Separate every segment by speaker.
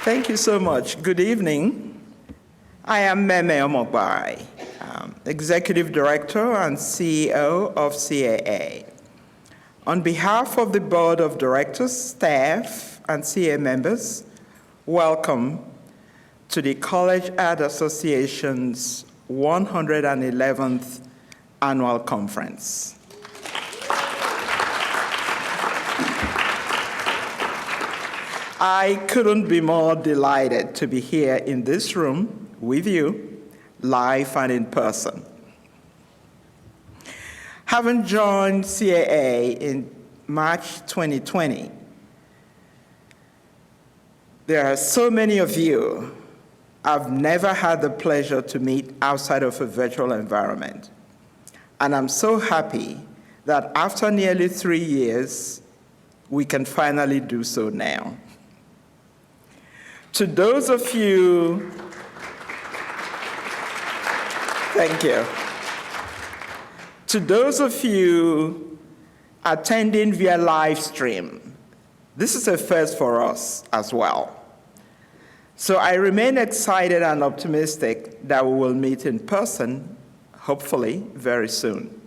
Speaker 1: Thank you so much. Good evening. I am Omogbai, Executive Director and CEO of CAA. On behalf of the Board of Directors, staff, and CAA members, welcome to the College Art Association's 111th Annual Conference. I couldn't be more delighted to be here in this room with you, live and in person. Having joined CAA in March 2020, there are so many of you I've never had the pleasure to meet outside of a virtual environment. And I'm so happy that after nearly 3 years, we can finally do so now. To those of you, thank you. To those of you attending via live stream, this is a first for us as well. So I remain excited and optimistic that we will meet in person, hopefully very soon.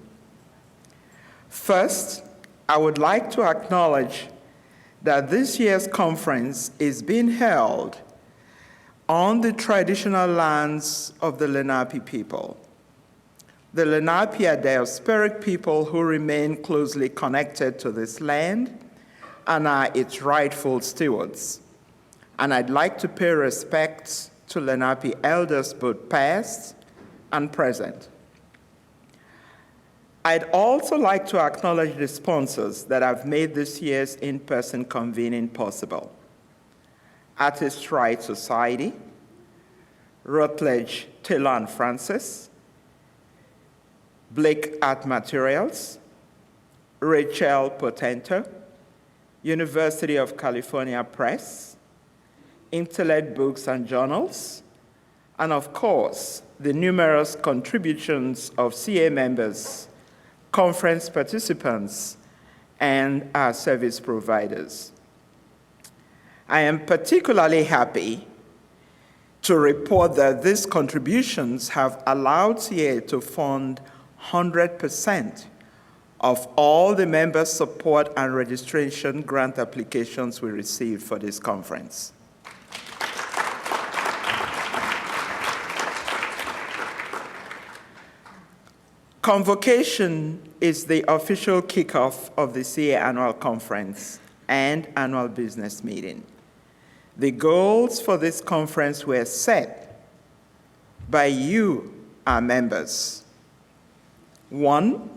Speaker 1: First, I would like to acknowledge that this year's conference is being held on the traditional lands of the Lenape people. The Lenape are diasporic people who remain closely connected to this land and are its rightful stewards. And I'd like to pay respect to Lenape elders, both past and present. I'd also like to acknowledge the sponsors that have made this year's in-person convening possible. Artists' Rights Society, Roth, Taylor and Francis, Blake Art Materials, Rachel Potento, University of California Press, Intellect Books and Journals, and of course, the numerous contributions of CA members, conference participants, and our service providers. I am particularly happy to report that these contributions have allowed CA to fund 100% of all the member support and registration grant applications we received for this conference. Convocation is the official kickoff of the CA Annual Conference and annual business meeting. The goals for this conference were set by you, our members. 1,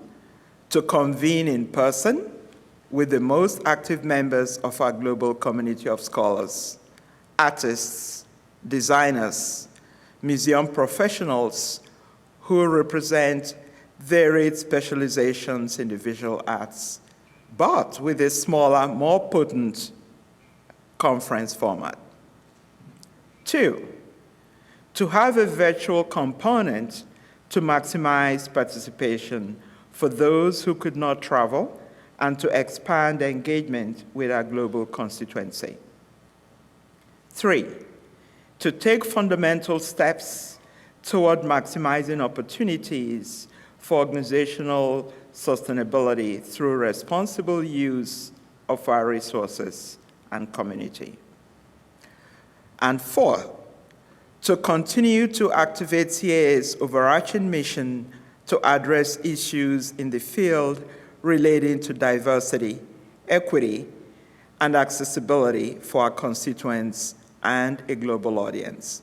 Speaker 1: to convene in person with the most active members of our global community of scholars, artists, designers, museum professionals who represent varied specializations in the visual arts, but with a smaller, more potent conference format. 2, to have a virtual component to maximize participation for those who could not travel and to expand engagement with our global constituency. 3, to take fundamental steps toward maximizing opportunities for organizational sustainability through responsible use of our resources and community. And 4, to continue to activate CAA's overarching mission to address issues in the field relating to diversity, equity, and accessibility for our constituents and a global audience.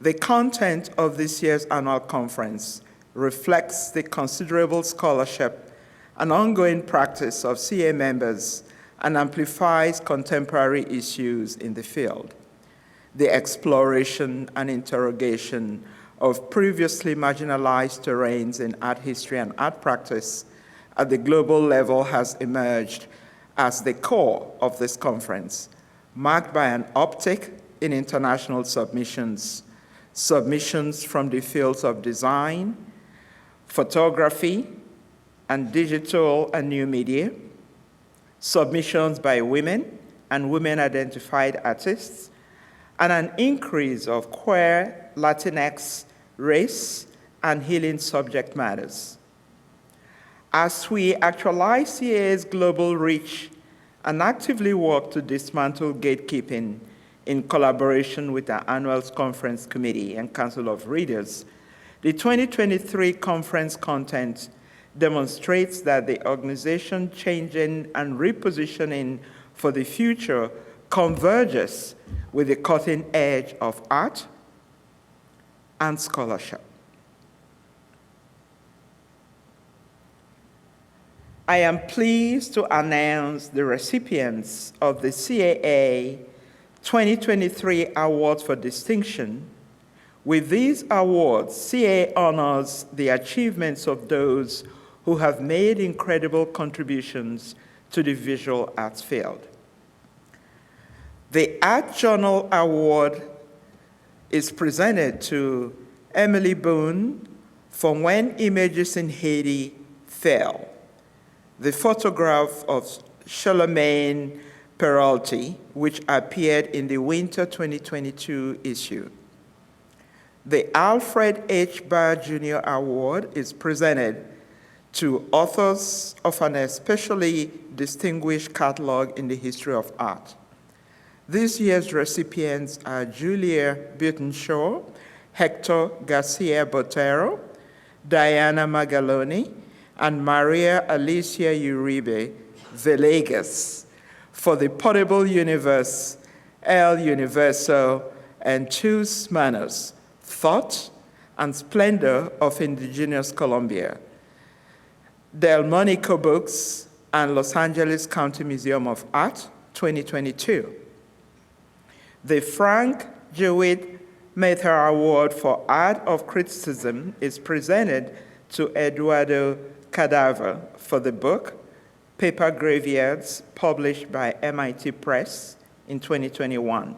Speaker 1: The content of this year's annual conference reflects the considerable scholarship and ongoing practice of CA members and amplifies contemporary issues in the field. The exploration and interrogation of previously marginalized terrains in art history and art practice at the global level has emerged as the core of this conference, marked by an uptick in international submissions from the fields of design, photography, and digital and new media, submissions by women and women-identified artists, and an increase of queer, Latinx, race, and healing subject matters. As we actualize CAA's global reach and actively work to dismantle gatekeeping in collaboration with our annual conference committee and Council of Readers, the 2023 conference content demonstrates that the organization changing and repositioning for the future converges with the cutting edge of art and scholarship. I am pleased to announce the recipients of the CAA 2023 Awards for Distinction. With these awards, CAA honors the achievements of those who have made incredible contributions to the visual arts field. The Art Journal Award is presented to Emily Boone for When Images in Haiti Fail, the photograph of Charlemagne Peralty, which appeared in the Winter 2022 issue. The Alfred H. Barr Jr. Award is presented to authors of an especially distinguished catalog in the history of art. This year's recipients are Julia Buitenshaw, Hector Garcia Botero, Diana Magaloni, and Maria Alicia Uribe Villegas for the Portable Universe, El Universo, and Tus Manos, Thought and Splendor of Indigenous Colombia, Delmonico Books, and Los Angeles County Museum of Art, 2022. The Frank Jewett Mather Award for Art of Criticism is presented to Eduardo Cadaver for the book Paper Graveyards, published by MIT Press in 2021.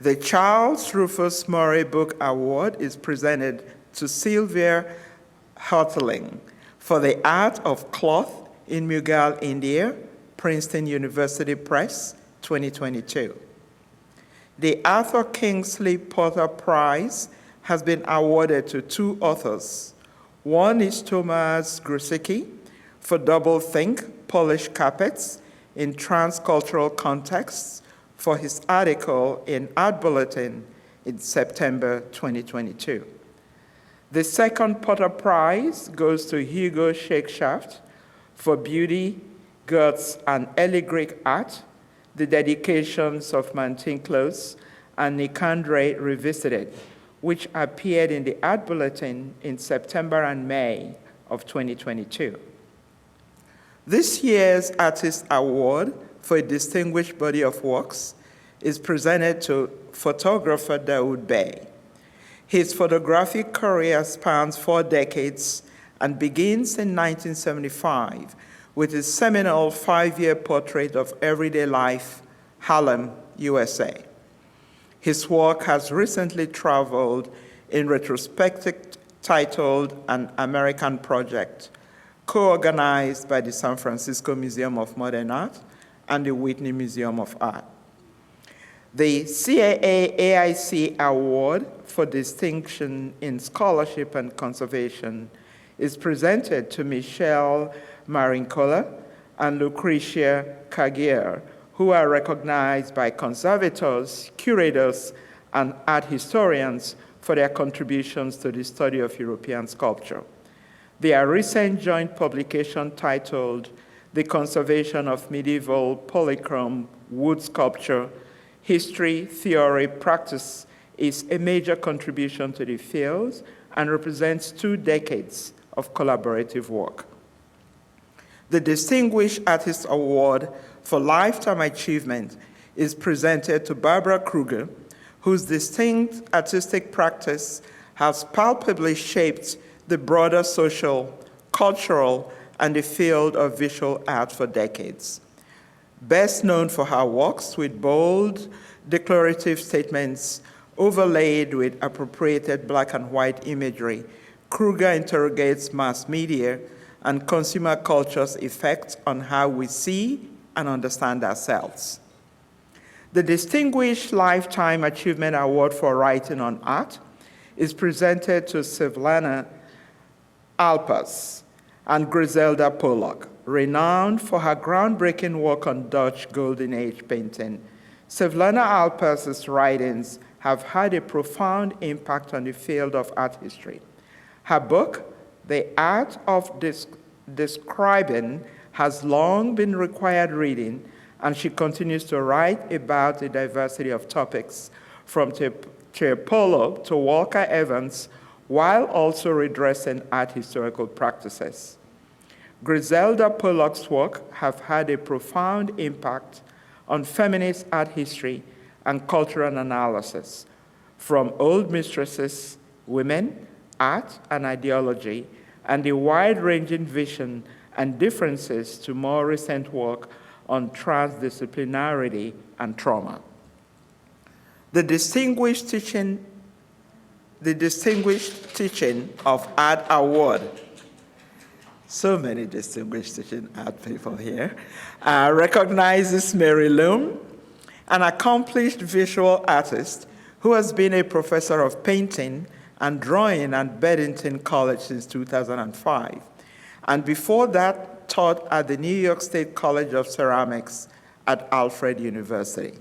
Speaker 1: The Charles Rufus Murray Book Award is presented to Sylvia Hartling for the Art of Cloth in Mughal, India, Princeton University Press, 2022. The Arthur Kingsley Potter Prize has been awarded to two authors. One is Tomasz Grusicki for Doublethink, Polished Carpets in Transcultural Contexts for his article in Art Bulletin in September 2022. The second Potter Prize goes to Hugo Shakeshaft for Beauty, Guts, and Early Greek Art, the dedications of Mantinclos and Nicandre Revisited, which appeared in the Art Bulletin in September and May of 2022. This year's Artist Award for a distinguished body of works is presented to photographer Daoud Bey. His photographic career spans 4 decades and begins in 1975 with his seminal 5-year portrait of everyday life, Harlem, USA. His work has recently traveled in retrospective titled An American Project, co-organized by the San Francisco Museum of Modern Art and the Whitney Museum of Art. The CAA AIC Award for Distinction in Scholarship and Conservation is presented to Michelle Marincola and Lucretia Cagier, who are recognized by conservators, curators, and art historians for their contributions to the study of European sculpture. Their recent joint publication titled The Conservation of Medieval Polychrome Wood Sculpture, History, Theory, Practice is a major contribution to the field and represents 2 decades of collaborative work. The Distinguished Artist Award for Lifetime Achievement is presented to Barbara Kruger, whose distinct artistic practice has palpably shaped the broader social, cultural, and the field of visual art for decades. Best known for her works with bold, declarative statements overlaid with appropriated black and white imagery, Kruger interrogates mass media and consumer culture's effect on how we see and understand ourselves. The Distinguished Lifetime Achievement Award for Writing on Art is presented to Svetlana Alpers and Griselda Pollock, renowned for her groundbreaking work on Dutch Golden Age painting. Svetlana Alpers' writings have had a profound impact on the field of art history. Her book, The Art of Describing, has long been required reading, and she continues to write about a diversity of topics, from Tiepolo to Walker Evans, while also redressing art historical practices. Griselda Pollock's work have had a profound impact on feminist art history and cultural analysis, from old mistresses, women, art, and ideology, and the wide-ranging vision and differences to more recent work on transdisciplinarity and trauma. The Distinguished Teaching of Art Award, so many distinguished teaching art people here, recognizes Mary Loom, an accomplished visual artist who has been a professor of painting and drawing at Bedington College since 2005, and before that taught at the New York State College of Ceramics at Alfred University.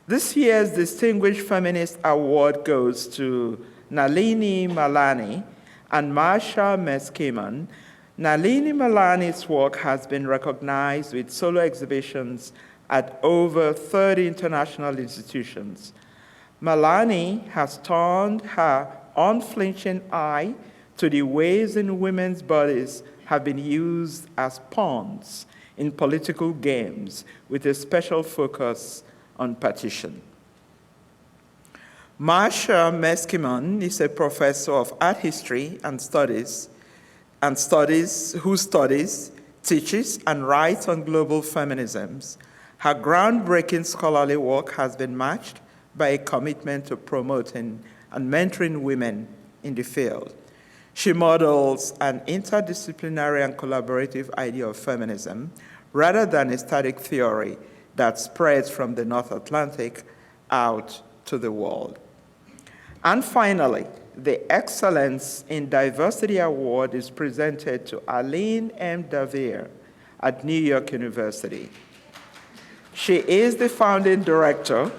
Speaker 1: This year's Distinguished Feminist Award goes to Nalini Malani and Marsha Meskiman. Nalini Malani's work has been recognized with solo exhibitions at over 30 international institutions. Malani has turned her unflinching eye to the ways in women's bodies have been used as pawns in political games, with a special focus on partition. Marsha Meskiman is a professor of art history and studies, who studies, teaches, and writes on global feminisms. Her groundbreaking scholarly work has been matched by a commitment to promoting and mentoring women in the field. She models an interdisciplinary and collaborative idea of feminism rather than a static theory that spreads from the North Atlantic out to the world. And finally, the Excellence in Diversity Award is presented to Aline M. Davir at New York University. She is the founding director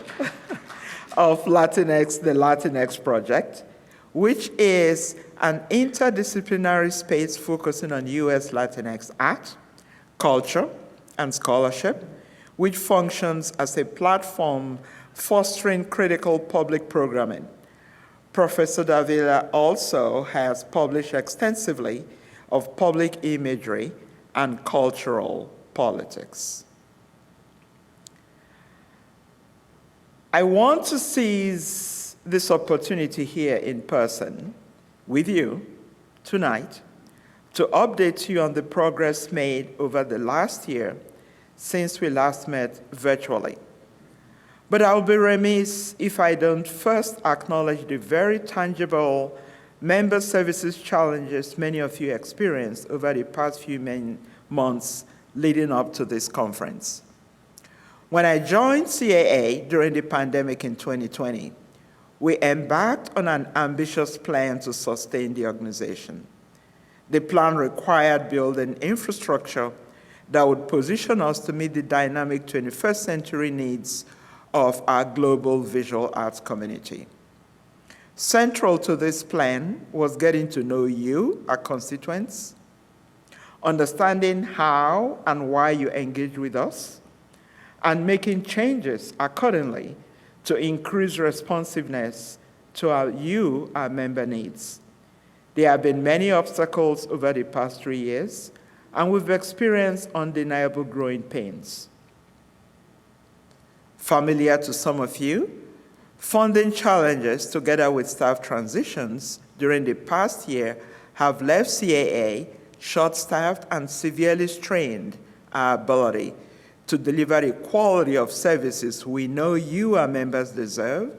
Speaker 1: of Latinx, the Latinx Project, which is an interdisciplinary space focusing on U.S. Latinx art, culture, and scholarship, which functions as a platform fostering critical public programming. Professor Davila also has published extensively of public imagery and cultural politics. I want to seize this opportunity here in person with you tonight to update you on the progress made over the last year since we last met virtually. But I'll be remiss if I don't first acknowledge the very tangible member services challenges many of you experienced over the past few months leading up to this conference. When I joined CAA during the pandemic in 2020, we embarked on an ambitious plan to sustain the organization. The plan required building infrastructure that would position us to meet the dynamic 21st century needs of our global visual arts community. Central to this plan was getting to know you, our constituents, understanding how and why you engage with us, and making changes accordingly to increase responsiveness to our member needs. There have been many obstacles over the past 3 years, and we've experienced undeniable growing pains. Familiar to some of you, funding challenges together with staff transitions during the past year have left CAA short-staffed and severely strained our ability to deliver the quality of services we know you, our members, deserve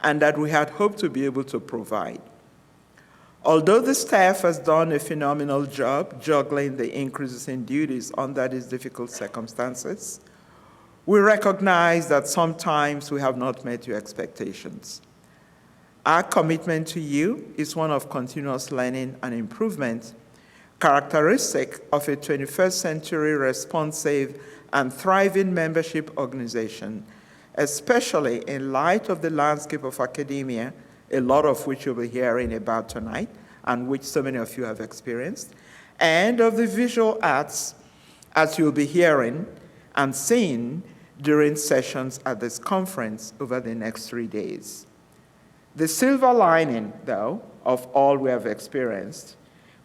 Speaker 1: and that we had hoped to be able to provide. Although the staff has done a phenomenal job juggling the increases in duties under these difficult circumstances, We recognize that sometimes we have not met your expectations. Our commitment to you is one of continuous learning and improvement, characteristic of a 21st century responsive and thriving membership organization, especially in light of the landscape of academia, a lot of which you'll be hearing about tonight, and which so many of you have experienced, and of the visual arts, as you'll be hearing and seeing during sessions at this conference over the next 3 days. The silver lining, though, of all we have experienced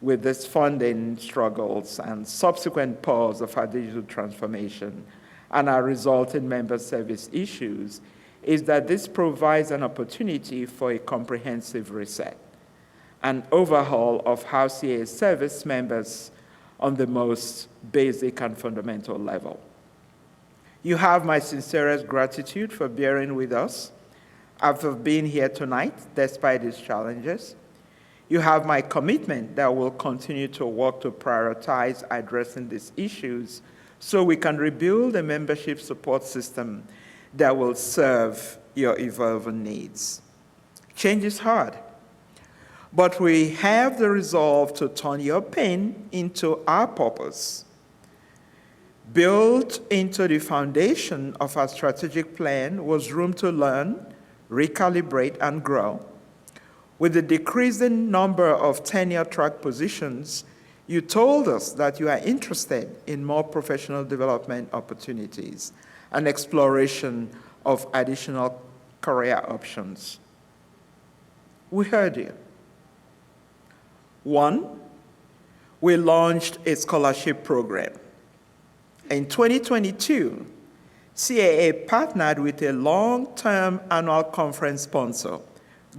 Speaker 1: with these funding struggles and subsequent pause of our digital transformation and our resulting member service issues is that this provides an opportunity for a comprehensive reset, an overhaul of how CAA service members on the most basic and fundamental level. You have my sincerest gratitude for bearing with us after being here tonight, despite these challenges. You have my commitment that we'll continue to work to prioritize addressing these issues so we can rebuild a membership support system that will serve your evolving needs. Change is hard, but we have the resolve to turn your pain into our purpose. Built into the foundation of our strategic plan was room to learn, recalibrate, and grow. With the decreasing number of tenure-track positions, you told us that you are interested in more professional development opportunities and exploration of additional career options. We heard you. 1, we launched a scholarship program. In 2022, CAA partnered with a long-term annual conference sponsor,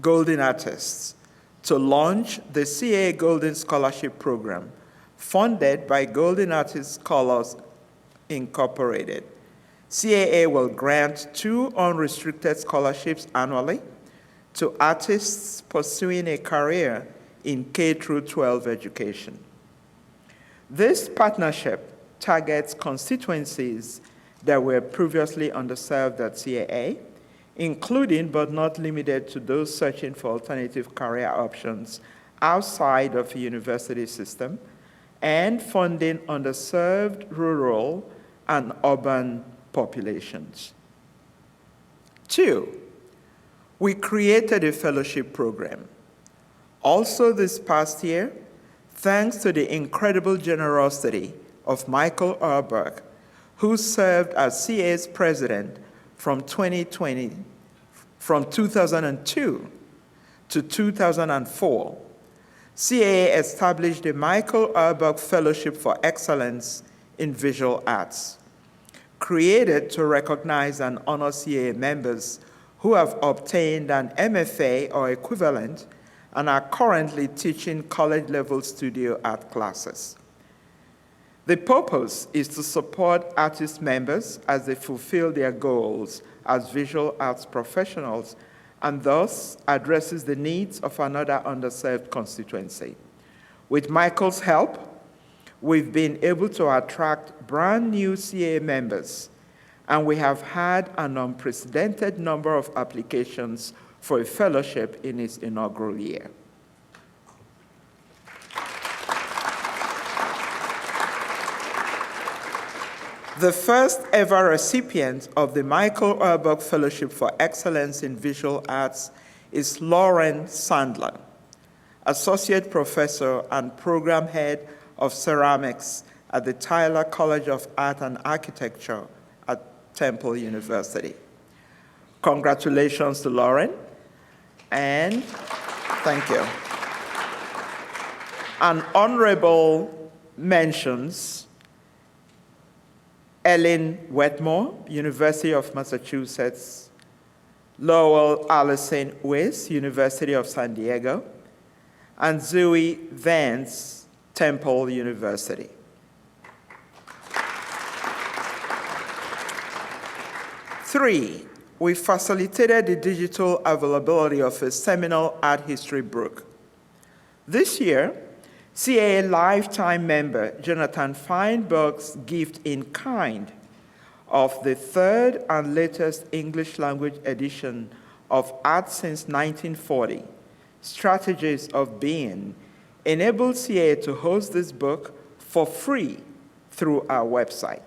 Speaker 1: Golden Artists, to launch the CAA Golden Scholarship Program, funded by Golden Artists Scholars Incorporated. CAA will grant 2 unrestricted scholarships annually to artists pursuing a career in K-12 education. This partnership targets constituencies that were previously underserved at CAA, including but not limited to those searching for alternative career options outside of the university system, and funding underserved rural and urban populations. 2, we created a fellowship program. Also this past year, thanks to the incredible generosity of Michael Erberg, who served as CAA's president from 2002 to 2004, CAA established the Michael Erberg Fellowship for Excellence in Visual Arts, created to recognize and honor CAA members who have obtained an MFA or equivalent and are currently teaching college-level studio art classes. The purpose is to support artist members as they fulfill their goals as visual arts professionals, and thus addresses the needs of another underserved constituency. With Michael's help, we've been able to attract brand new CAA members, and we have had an unprecedented number of applications for a fellowship in its inaugural year. The first ever recipient of the Michael Erberg Fellowship for Excellence in Visual Arts is Lauren Sandler, Associate Professor and Program Head of Ceramics at the Tyler College of Art and Architecture at Temple University. Congratulations to Lauren, and thank you. And honorable mentions: Ellen Wetmore, University of Massachusetts; Lowell Allison Weiss, University of San Diego; and Zoe Vance, Temple University. Three, we facilitated the digital availability of a seminal art history book. This year, CAA lifetime member Jonathan Feinberg's gift in kind of the third and latest English language edition of Art Since 1940, Strategies of Being, enabled CAA to host this book for free through our website.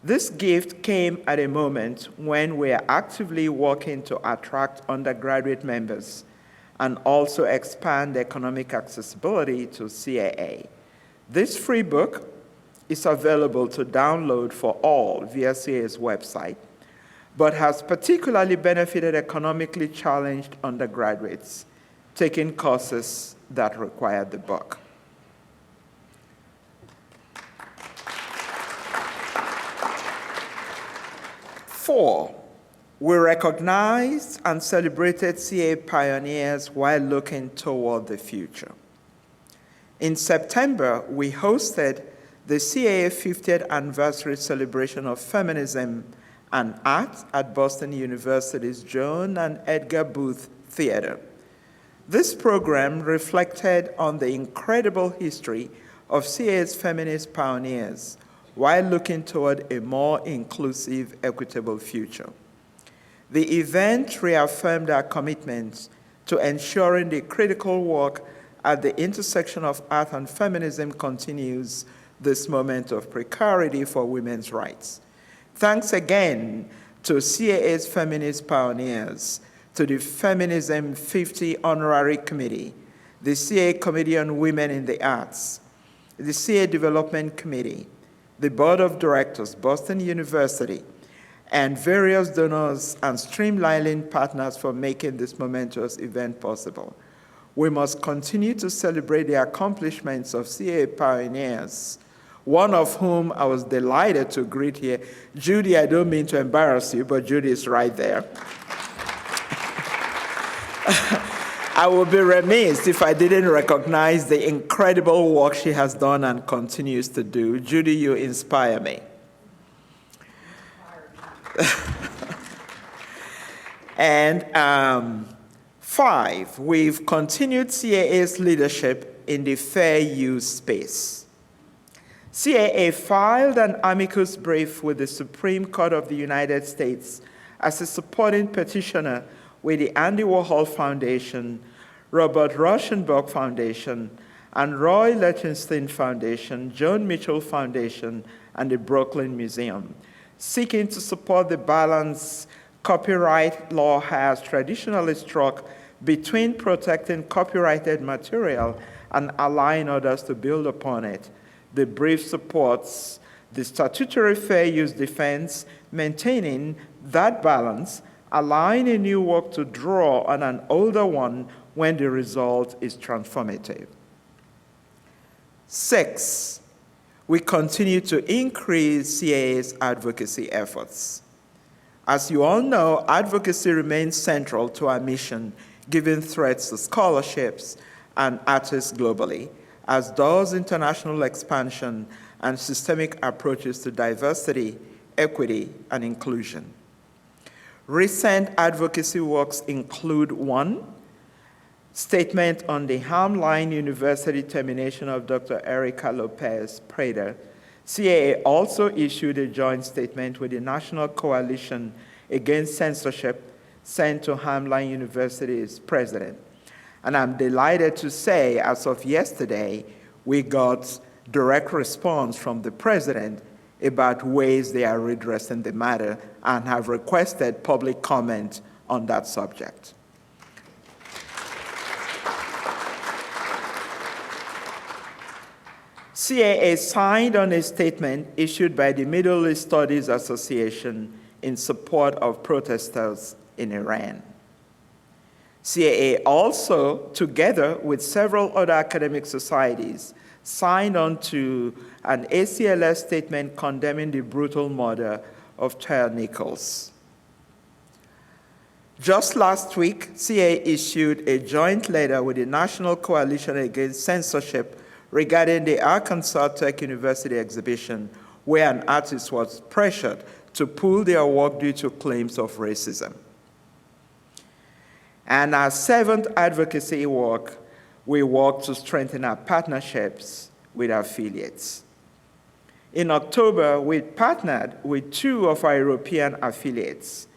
Speaker 1: This gift came at a moment when we are actively working to attract undergraduate members and also expand economic accessibility to CAA. This free book is available to download for all via CAA's website, but has particularly benefited economically challenged undergraduates taking courses that require the book. Four, we recognized and celebrated CAA pioneers while looking toward the future. In September, we hosted the CAA 50th anniversary celebration of feminism and art at Boston University's Joan and Edgar Booth Theater. This program reflected on the incredible history of CAA's feminist pioneers while looking toward a more inclusive, equitable future. The event reaffirmed our commitment to ensuring the critical work at the intersection of art and feminism continues this moment of precarity for women's rights. Thanks again to CAA's feminist pioneers, to the Feminism 50 Honorary Committee, the CAA Committee on Women in the Arts, the CAA Development Committee, the Board of Directors, Boston University, and various donors and streamlining partners for making this momentous event possible. We must continue to celebrate the accomplishments of CAA pioneers, one of whom I was delighted to greet here. Judy, I don't mean to embarrass you, but Judy is right there. I would be remiss if I didn't recognize the incredible work she has done and continues to do. Judy, you inspire me. And five, we've continued CAA's leadership in the fair use space. CAA filed an amicus brief with the Supreme Court of the United States as a supporting petitioner with the Andy Warhol Foundation, Robert Rauschenberg Foundation, and Roy Lichtenstein Foundation, Joan Mitchell Foundation, and the Brooklyn Museum, seeking to support the balance copyright law has traditionally struck between protecting copyrighted material and allowing others to build upon it. The brief supports the statutory fair use defense, maintaining that balance, allowing a new work to draw on an older one when the result is transformative. Six, we continue to increase CAA's advocacy efforts. As you all know, advocacy remains central to our mission, given threats to scholarships and artists globally, as does international expansion and systemic approaches to diversity, equity, and inclusion. Recent advocacy works include one, statement on the Hamline University termination of Dr. Erica Lopez Prader. CAA also issued a joint statement with the National Coalition Against Censorship sent to Hamline University's president. And I'm delighted to say, as of yesterday, we got direct response from the president about ways they are redressing the matter and have requested public comment on that subject. CAA signed on a statement issued by the Middle East Studies Association in support of protesters in Iran. CAA also, together with several other academic societies, signed on to an ACLS statement condemning the brutal murder of Tyre Nichols. Just last week, CAA issued a joint letter with the National Coalition Against Censorship regarding the Arkansas Tech University exhibition, where an artist was pressured to pull their work due to claims of racism. And our seventh advocacy work, we work to strengthen our partnerships with our affiliates. In October, we partnered with two of our European affiliates,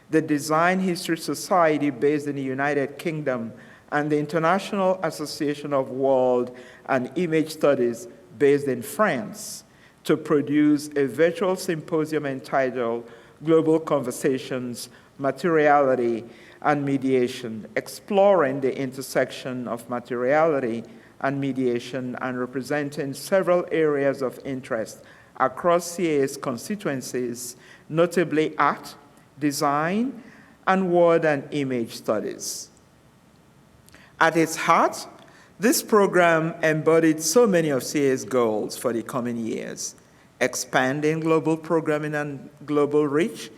Speaker 1: the Design History Society based in the United Kingdom and the International Association of World and Image Studies based in France, to produce a virtual symposium entitled Global Conversations, Materiality, and Mediation, exploring the intersection of materiality and mediation and representing several areas of interest across CAA's constituencies, notably art, design, and word and image studies. At its heart, this program embodied so many of CAA's goals for the coming years: expanding global programming and global reach,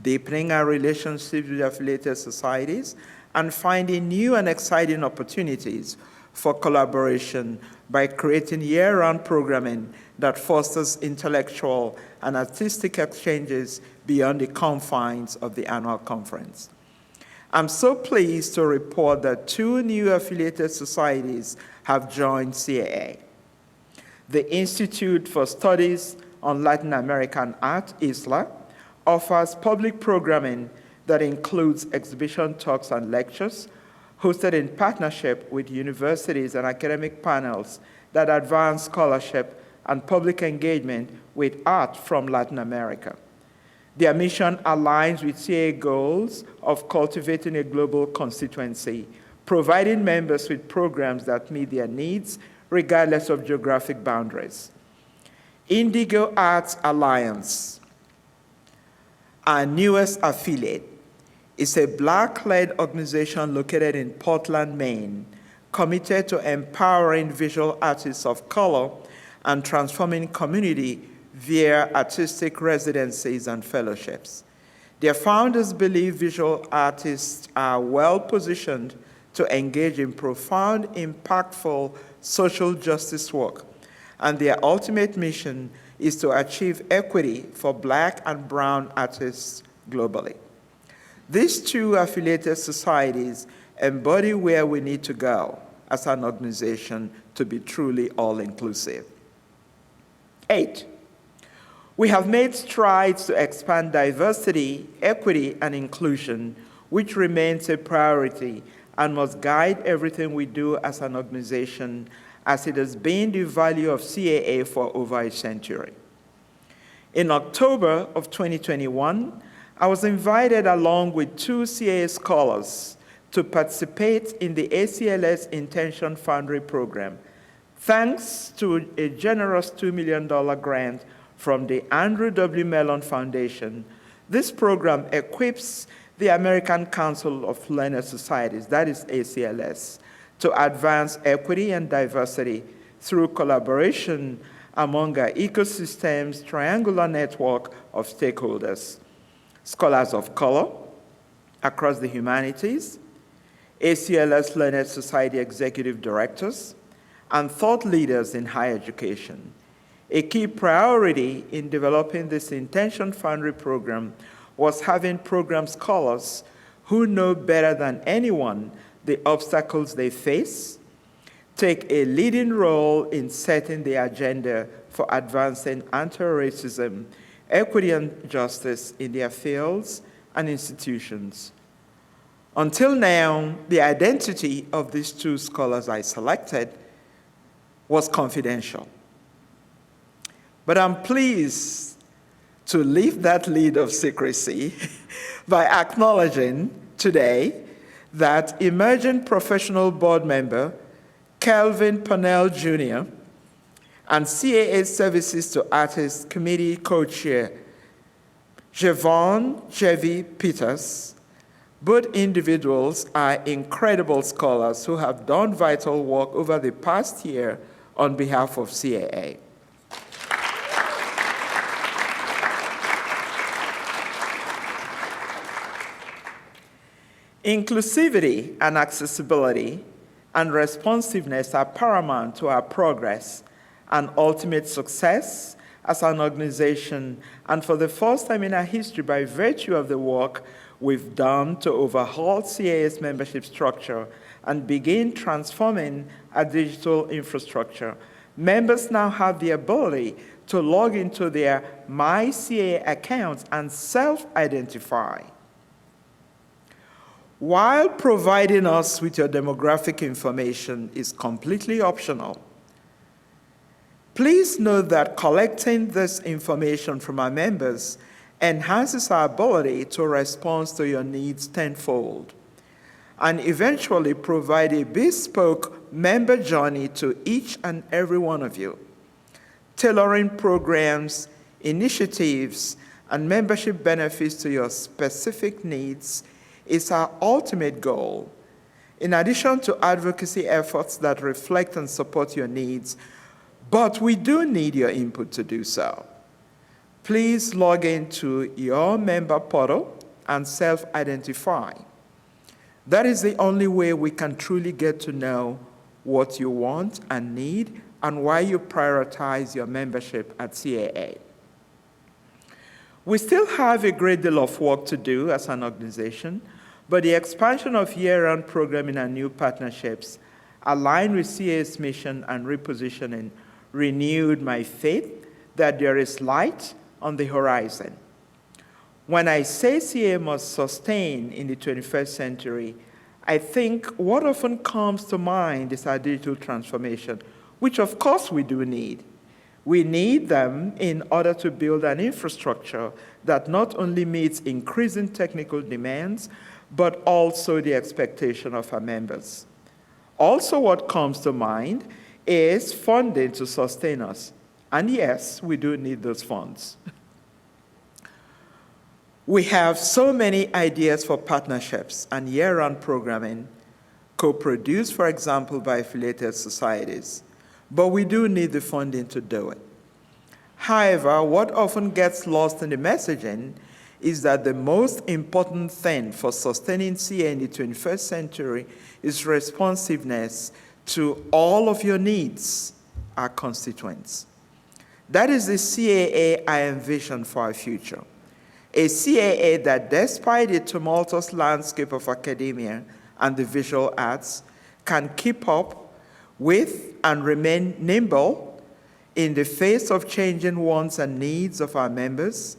Speaker 1: deepening our relationships with affiliated societies, and finding new and exciting opportunities for collaboration by creating year-round programming that fosters intellectual and artistic exchanges beyond the confines of the annual conference. I'm so pleased to report that two new affiliated societies have joined CAA. The Institute for Studies on Latin American Art, Rissler, offers public programming that includes exhibition talks and lectures hosted in partnership with universities and academic panels that advance scholarship and public engagement with art from Latin America. Their mission aligns with CAA goals of cultivating a global constituency, providing members with programs that meet their needs regardless of geographic boundaries. Indigo Arts Alliance, our newest affiliate, is a Black-led organization located in Portland, Maine, committed to empowering visual artists of color and transforming community via artistic residencies and fellowships. Their founders believe visual artists are well-positioned to engage in profound, impactful social justice work, and their ultimate mission is to achieve equity for Black and brown artists globally. These two affiliated societies embody where we need to go as an organization to be truly all-inclusive. 8, we have made strides to expand diversity, equity, and inclusion, which remains a priority and must guide everything we do as an organization, as it has been the value of CAA for over a century. In October of 2021, I was invited along with two CAA scholars to participate in the ACLS Intention Foundry Program, thanks to a generous $2 million grant from the Andrew W. Mellon Foundation. This program equips the American Council of Learned Societies, that is ACLS, to advance equity and diversity through collaboration among our ecosystem's triangular network of stakeholders: scholars of color across the humanities, ACLS Learned Society executive directors, and thought leaders in higher education. A key priority in developing this Intention Foundry program was having program scholars who know better than anyone the obstacles they face, take a leading role in setting the agenda for advancing anti-racism, equity, and justice in their fields and institutions. Until now, the identity of these two scholars I selected was confidential. But I'm pleased to lift that lid of secrecy by acknowledging today that emerging professional board member Kelvin Purnell Jr. and CAA Services to Artists Committee co-chair Javon Chevy Peters, both individuals are incredible scholars who have done vital work over the past year on behalf of CAA. Inclusivity and accessibility and responsiveness are paramount to our progress and ultimate success as an organization, and for the first time in our history, by virtue of the work we've done to overhaul CAA's membership structure and begin transforming our digital infrastructure, members now have the ability to log into their My CAA accounts and self-identify. While providing us with your demographic information is completely optional, please note that collecting this information from our members enhances our ability to respond to your needs tenfold and eventually provide a bespoke member journey to each and every one of you. Tailoring programs, initiatives, and membership benefits to your specific needs is our ultimate goal. In addition to advocacy efforts that reflect and support your needs, but we do need your input to do so. Please log into your member portal and self-identify. That is the only way we can truly get to know what you want and need and why you prioritize your membership at CAA. We still have a great deal of work to do as an organization, but the expansion of year-round programming and new partnerships aligned with CAA's mission and repositioning renewed my faith that there is light on the horizon. When I say CAA must sustain in the 21st century, I think what often comes to mind is our digital transformation, which of course we do need. We need them in order to build an infrastructure that not only meets increasing technical demands, but also the expectation of our members. Also, what comes to mind is funding to sustain us. And yes, we do need those funds. We have so many ideas for partnerships and year-round programming, co-produced, for example, by affiliated societies, but we do need the funding to do it. However, what often gets lost in the messaging is that the most important thing for sustaining CAA in the 21st century is responsiveness to all of your needs, our constituents. That is the CAA I envision for our future. A CAA that, despite the tumultuous landscape of academia and the visual arts, can keep up with and remain nimble in the face of changing wants and needs of our members,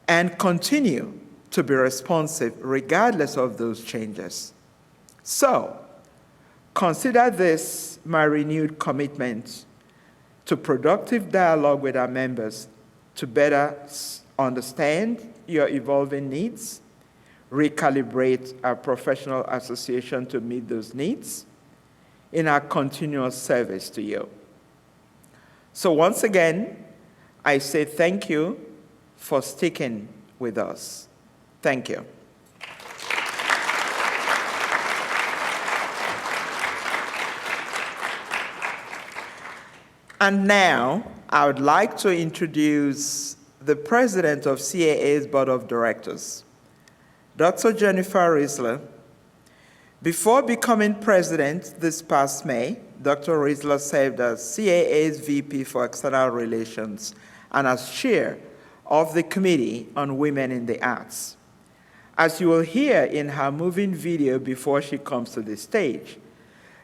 Speaker 1: and continue to be responsive regardless of those changes. So, consider this my renewed commitment to productive dialogue with our members to better understand your evolving needs, recalibrate our professional association to meet those needs in our continuous service to you. So once again, I say thank you for sticking with us. Thank you. And now, I would like to introduce the president of CAA's Board of Directors, Dr. Jennifer Rissler. Before becoming president this past May, Dr. Rissler served as CAA's VP for External Relations and as chair of the Committee on Women in the Arts. As you will hear in her moving video before she comes to the stage,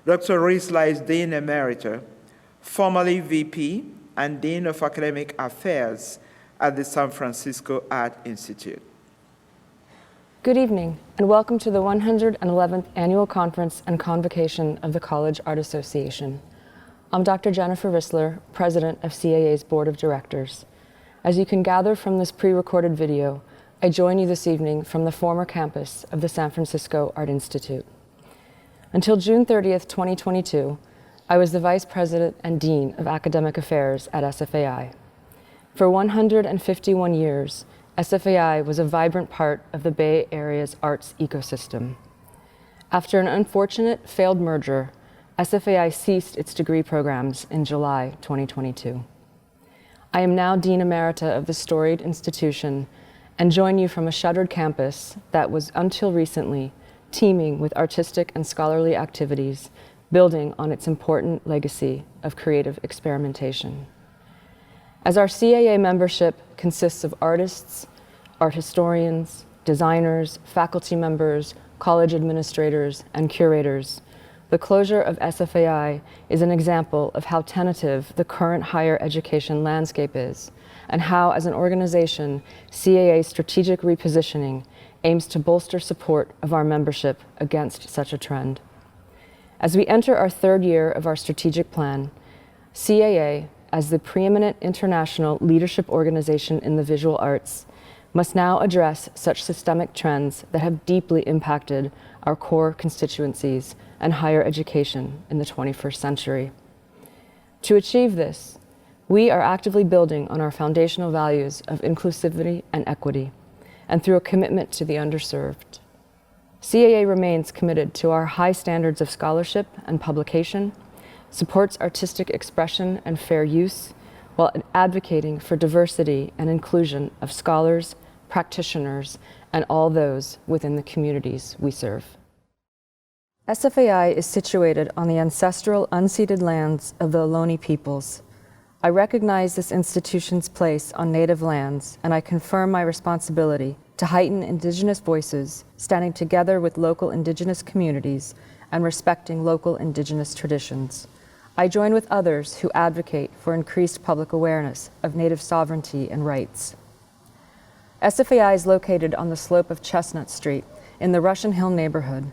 Speaker 1: Dr. Rissler is Dean Emerita, formerly VP and Dean of Academic Affairs at the San Francisco Art Institute.
Speaker 2: Good evening, and welcome to the 111th Annual Conference and Convocation of the College Art Association. I'm Dr. Jennifer Rissler, President of CAA's Board of Directors. As you can gather from this pre-recorded video, I join you this evening from the former campus of the San Francisco Art Institute. Until June 30th, 2022, I was the Vice President and Dean of Academic Affairs at SFAI. For 151 years, SFAI was a vibrant part of the Bay Area's arts ecosystem. After an unfortunate failed merger, SFAI ceased its degree programs in July 2022. I am now Dean Emerita of the storied institution and join you from a shuttered campus that was, until recently, teeming with artistic and scholarly activities, building on its important legacy of creative experimentation. As our CAA membership consists of artists, art historians, designers, faculty members, college administrators, and curators, the closure of SFAI is an example of how tentative the current higher education landscape is, and how, as an organization, CAA's strategic repositioning aims to bolster support of our membership against such a trend. As we enter our third year of our strategic plan, CAA, as the preeminent international leadership organization in the visual arts, must now address such systemic trends that have deeply impacted our core constituencies and higher education in the 21st century. To achieve this, we are actively building on our foundational values of inclusivity and equity, and through a commitment to the underserved. CAA remains committed to our high standards of scholarship and publication, supports artistic expression and fair use, while advocating for diversity and inclusion of scholars, practitioners, and all those within the communities we serve. SFAI is situated on the ancestral unceded lands of the Ohlone peoples. I recognize this institution's place on Native lands, and I confirm my responsibility to heighten Indigenous voices, standing together with local Indigenous communities and respecting local Indigenous traditions. I join with others who advocate for increased public awareness of Native sovereignty and rights. SFAI is located on the slope of Chestnut Street in the Russian Hill neighborhood.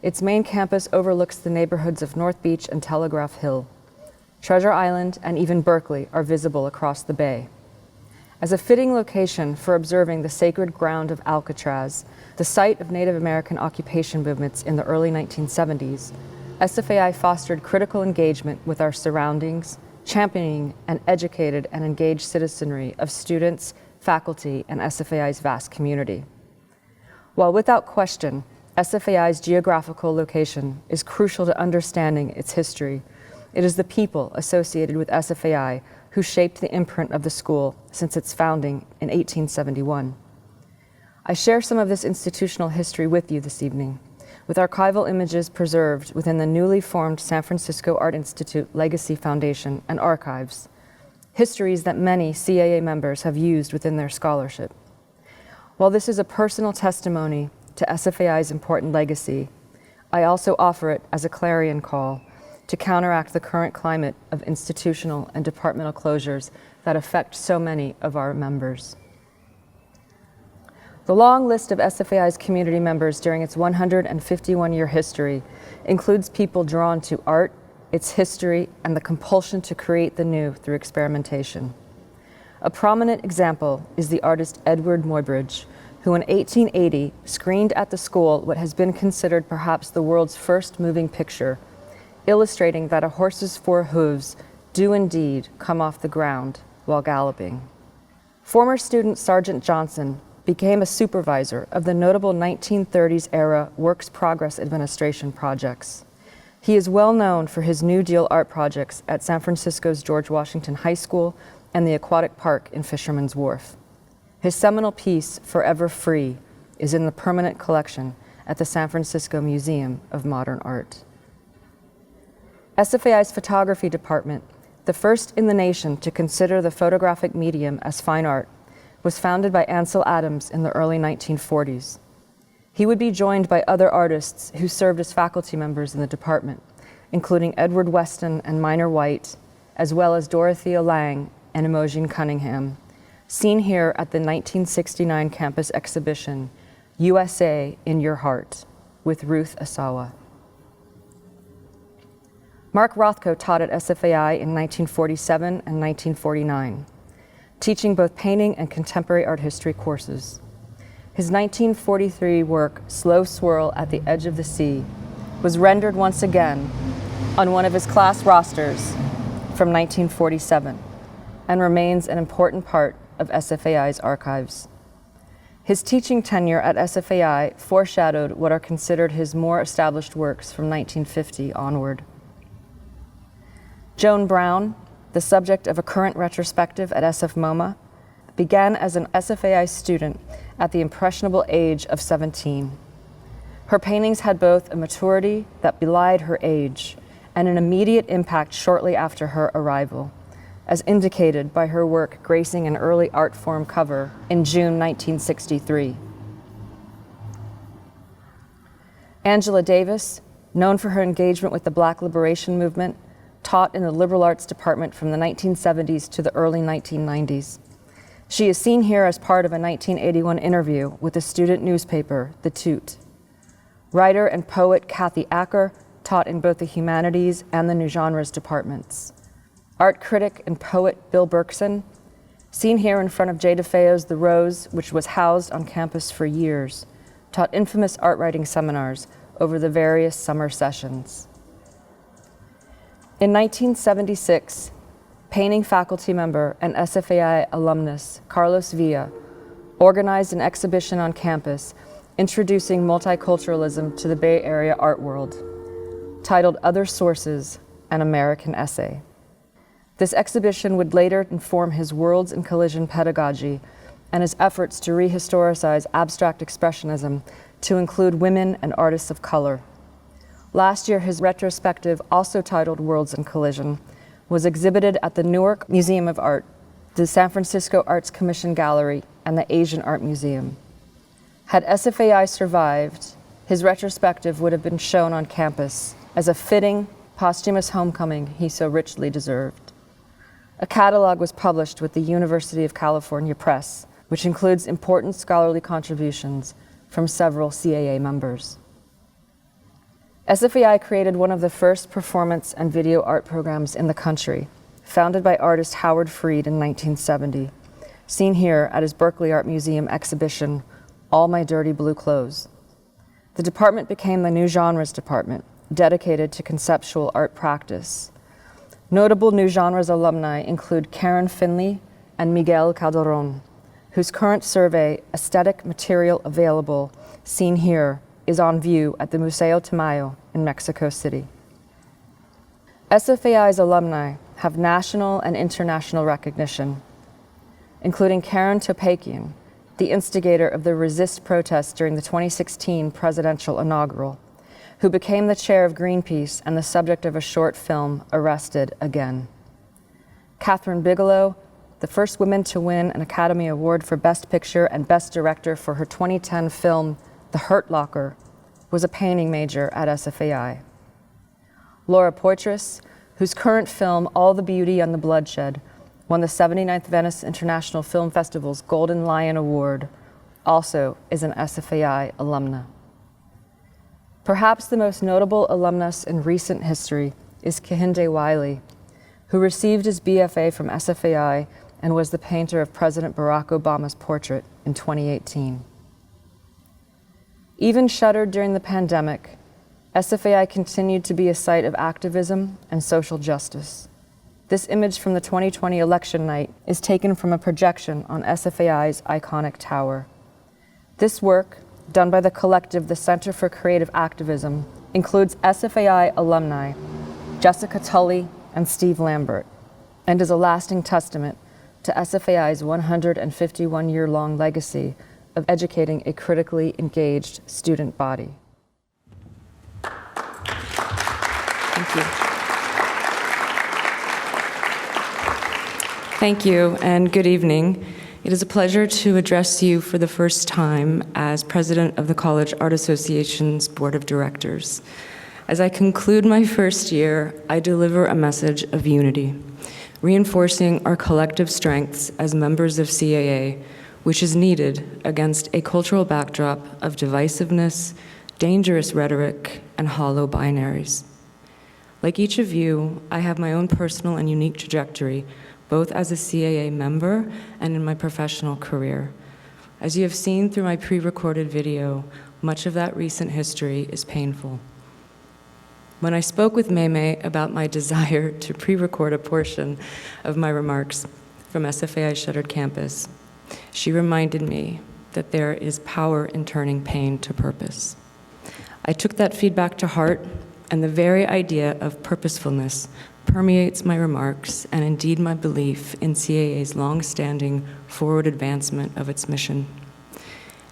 Speaker 2: Its main campus overlooks the neighborhoods of North Beach and Telegraph Hill. Treasure Island and even Berkeley are visible across the bay. As a fitting location for observing the sacred ground of Alcatraz, the site of Native American occupation movements in the early 1970s, SFAI fostered critical engagement with our surroundings, championing an educated and engaged citizenry of students, faculty, and SFAI's vast community. While without question, SFAI's geographical location is crucial to understanding its history, it is the people associated with SFAI who shaped the imprint of the school since its founding in 1871. I share some of this institutional history with you this evening, with archival images preserved within the newly formed San Francisco Art Institute Legacy Foundation and Archives, histories that many CAA members have used within their scholarship. While this is a personal testimony to SFAI's important legacy, I also offer it as a clarion call to counteract the current climate of institutional and departmental closures that affect so many of our members. The long list of SFAI's community members during its 151-year history includes people drawn to art, its history, and the compulsion to create the new through experimentation. A prominent example is the artist Edward Muybridge, who in 1880 screened at the school what has been considered perhaps the world's first moving picture, illustrating that a horse's four hooves do indeed come off the ground while galloping. Former student Sergeant Johnson became a supervisor of the notable 1930s-era Works Progress Administration projects. He is well known for his New Deal art projects at San Francisco's George Washington High School and the Aquatic Park in Fisherman's Wharf. His seminal piece, Forever Free, is in the permanent collection at the San Francisco Museum of Modern Art. SFAI's photography department, the first in the nation to consider the photographic medium as fine art, was founded by Ansel Adams in the early 1940s. He would be joined by other artists who served as faculty members in the department, including Edward Weston and Minor White, as well as Dorothea Lange and Imogen Cunningham, seen here at the 1969 campus exhibition, USA in Your Heart, with Ruth Asawa. Mark Rothko taught at SFAI in 1947 and 1949, teaching both painting and contemporary art history courses. His 1943 work, Slow Swirl at the Edge of the Sea, was rendered once again on one of his class rosters from 1947 and remains an important part of SFAI's archives. His teaching tenure at SFAI foreshadowed what are considered his more established works from 1950 onward. Joan Brown, the subject of a current retrospective at SF MoMA, began as an SFAI student at the impressionable age of 17. Her paintings had both a maturity that belied her age and an immediate impact shortly after her arrival, as indicated by her work gracing an early art forum cover in June 1963. Angela Davis, known for her engagement with the Black Liberation Movement, taught in the liberal arts department from the 1970s to the early 1990s. She is seen here as part of a 1981 interview with the student newspaper, The Toot. Writer and poet Kathy Acker taught in both the humanities and the new genres departments. Art critic and poet Bill Berkson, seen here in front of Jay DeFeo's The Rose, which was housed on campus for years, taught infamous art writing seminars over the various summer sessions. In 1976, painting faculty member and SFAI alumnus Carlos Villa organized an exhibition on campus introducing multiculturalism to the Bay Area art world, titled Other Sources, an American Essay. This exhibition would later inform his Worlds in Collision pedagogy and his efforts to rehistoricize abstract expressionism to include women and artists of color. Last year, his retrospective, also titled Worlds in Collision, was exhibited at the Newark Museum of Art, the San Francisco Arts Commission Gallery, and the Asian Art Museum. Had SFAI survived, his retrospective would have been shown on campus as a fitting, posthumous homecoming he so richly deserved. A catalog was published with the University of California Press, which includes important scholarly contributions from several CAA members. SFAI created one of the first performance and video art programs in the country, founded by artist Howard Freed in 1970, seen here at his Berkeley Art Museum exhibition, All My Dirty Blue Clothes. The department became the New Genres Department, dedicated to conceptual art practice. Notable New Genres alumni include Karen Finley and Miguel Calderon, whose current survey, Aesthetic Material Available, seen here, is on view at the Museo Tamayo in Mexico City. SFAI's alumni have national and international recognition, including Karen Topakian, the instigator of the Resist protests during the 2016 presidential inaugural, who became the chair of Greenpeace and the subject of a short film, Arrested Again. Catherine Bigelow, the first woman to win an Academy Award for Best Picture and Best Director for her 2010 film, The Hurt Locker, was a painting major at SFAI. Laura Poitras, whose current film, All the Beauty and the Bloodshed, won the 79th Venice International Film Festival's Golden Lion Award, also is an SFAI alumna. Perhaps the most notable alumnus in recent history is Kehinde Wiley, who received his BFA from SFAI and was the painter of President Barack Obama's portrait in 2018. Even shuttered during the pandemic, SFAI continued to be a site of activism and social justice. This image from the 2020 election night is taken from a projection on SFAI's iconic tower. This work, done by the collective the Center for Creative Activism, includes SFAI alumni Jessica Tully and Steve Lambert, and is a lasting testament to SFAI's 151-year-long legacy of educating a critically engaged student body. Thank you. Thank you, and good evening. It is a pleasure to address you for the first time as President of the College Art Association's Board of Directors. As I conclude my first year, I deliver a message of unity, reinforcing our collective strengths as members of CAA, which is needed against a cultural backdrop of divisiveness, dangerous rhetoric, and hollow binaries. Like each of you, I have my own personal and unique trajectory, both as a CAA member and in my professional career. As you have seen through my pre-recorded video, much of that recent history is painful. When I spoke with Meme about my desire to pre-record a portion of my remarks from SFAI's shuttered campus, she reminded me that there is power in turning pain to purpose. I took that feedback to heart, and the very idea of purposefulness permeates my remarks and indeed my belief in CAA's long-standing forward advancement of its mission.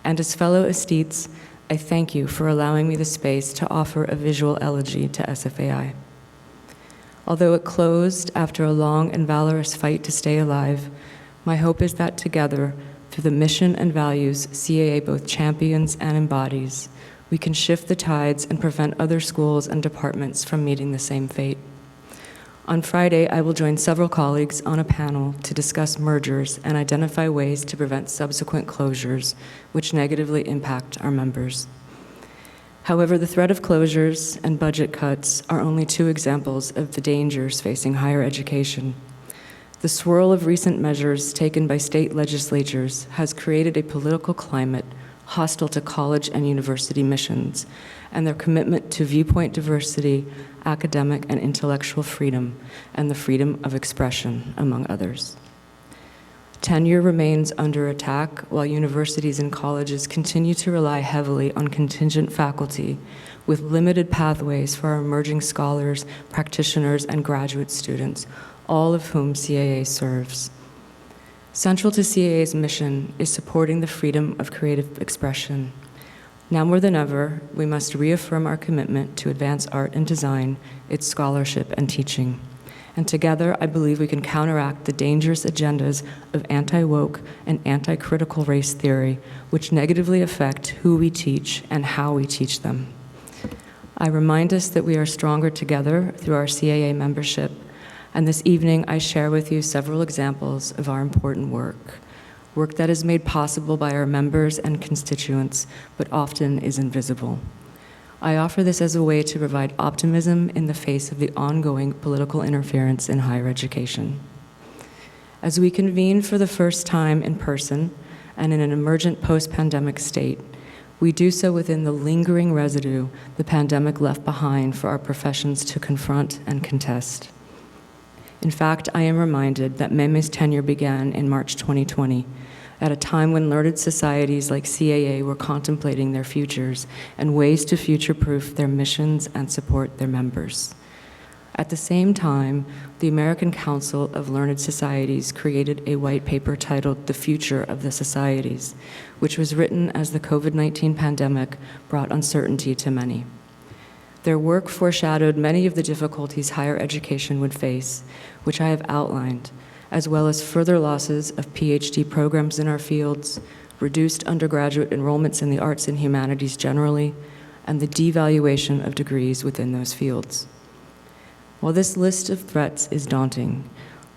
Speaker 2: And as fellow aesthetes, I thank you for allowing me the space to offer a visual elegy to SFAI. Although it closed after a long and valorous fight to stay alive, my hope is that together, through the mission and values CAA both champions and embodies, We can shift the tides and prevent other schools and departments from meeting the same fate. On Friday, I will join several colleagues on a panel to discuss mergers and identify ways to prevent subsequent closures, which negatively impact our members. However, the threat of closures and budget cuts are only two examples of the dangers facing higher education. The swirl of recent measures taken by state legislatures has created a political climate hostile to college and university missions and their commitment to viewpoint diversity, academic and intellectual freedom, and the freedom of expression, among others. Tenure remains under attack while universities and colleges continue to rely heavily on contingent faculty with limited pathways for our emerging scholars, practitioners, and graduate students, all of whom CAA serves. Central to CAA's mission is supporting the freedom of creative expression. Now more than ever, we must reaffirm our commitment to advance art and design, its scholarship and teaching. And together, I believe we can counteract the dangerous agendas of anti-woke and anti-critical race theory, which negatively affect who we teach and how we teach them. I remind us that we are stronger together through our CAA membership, and this evening I share with you several examples of our important work that is made possible by our members and constituents, but often is invisible. I offer this as a way to provide optimism in the face of the ongoing political interference in higher education. As we convene for the first time in person and in an emergent post-pandemic state, we do so within the lingering residue the pandemic left behind for our professions to confront and contest. In fact, I am reminded that Meme's tenure began in March 2020, at a time when learned societies like CAA were contemplating their futures and ways to future-proof their missions and support their members. At the same time, the American Council of Learned Societies created a white paper titled The Future of the Societies, which was written as the COVID-19 pandemic brought uncertainty to many. Their work foreshadowed many of the difficulties higher education would face, which I have outlined, as well as further losses of PhD programs in our fields, reduced undergraduate enrollments in the arts and humanities generally, and the devaluation of degrees within those fields. While this list of threats is daunting,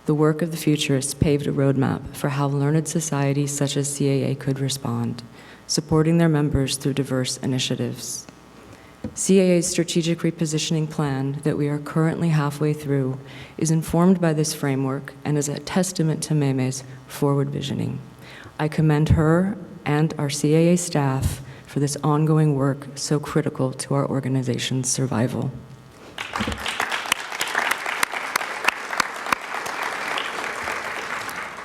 Speaker 2: the work of the futurists paved a roadmap for how learned societies such as CAA could respond, supporting their members through diverse initiatives. CAA's strategic repositioning plan that we are currently halfway through is informed by this framework and is a testament to Meme's forward visioning. I commend her and our CAA staff for this ongoing work so critical to our organization's survival.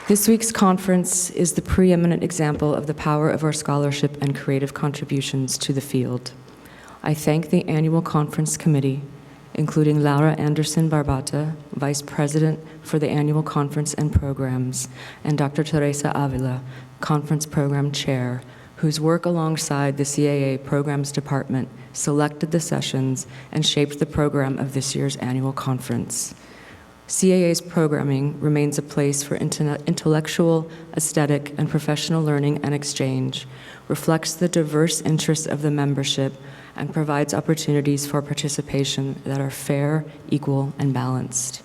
Speaker 2: This week's conference is the preeminent example of the power of our scholarship and creative contributions to the field. I thank the annual conference committee, including Laura Anderson Barbata, Vice President for the annual conference and programs, and Dr. Teresa Avila, Conference Program Chair, whose work alongside the CAA Programs Department selected the sessions and shaped the program of this year's annual conference. CAA's programming remains a place for intellectual, aesthetic, and professional learning and exchange, reflects the diverse interests of the membership, and provides opportunities for participation that are fair, equal, and balanced.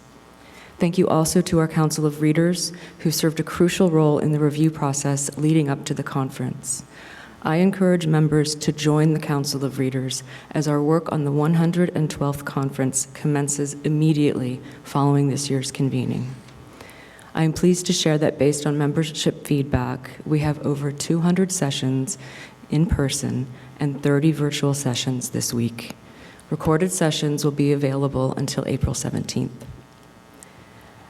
Speaker 2: Thank you also to our Council of Readers, who served a crucial role in the review process leading up to the conference. I encourage members to join the Council of Readers as our work on the 112th conference commences immediately following this year's convening. I am pleased to share that based on membership feedback, we have over 200 sessions in person and 30 virtual sessions this week. Recorded sessions will be available until April 17th.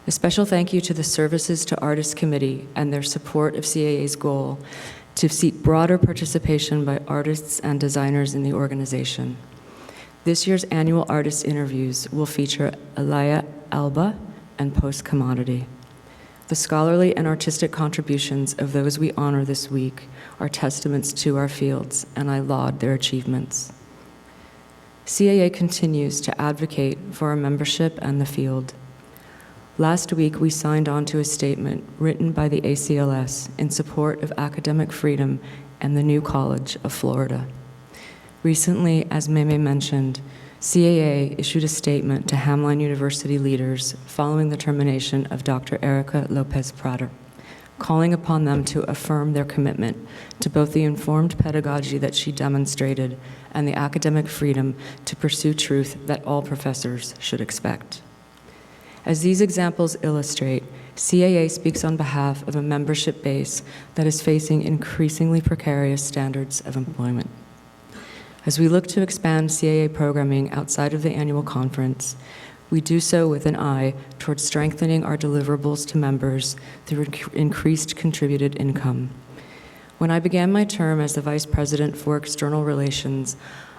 Speaker 2: A special thank you to the Services to Artists Committee and their support of CAA's goal to seek broader participation by artists and designers in the organization. This year's annual artist interviews will feature Alaya Alba and Post Commodity. The scholarly and artistic contributions of those we honor this week are testaments to our fields, and I laud their achievements. CAA continues to advocate for our membership and the field. Last week, we signed on to a statement written by the ACLS in support of academic freedom and the new College of Florida. Recently, as Meme mentioned, CAA issued a statement to Hamline University leaders following the termination of Dr. Erica Lopez Prater, calling upon them to affirm their commitment to both the informed pedagogy that she demonstrated and the academic freedom to pursue truth that all professors should expect. As these examples illustrate, CAA speaks on behalf of a membership base that is facing increasingly precarious standards of employment. As we look to expand CAA programming outside of the annual conference, we do so with an eye towards strengthening our deliverables to members through increased contributed income. When I began my term as the Vice President for External Relations,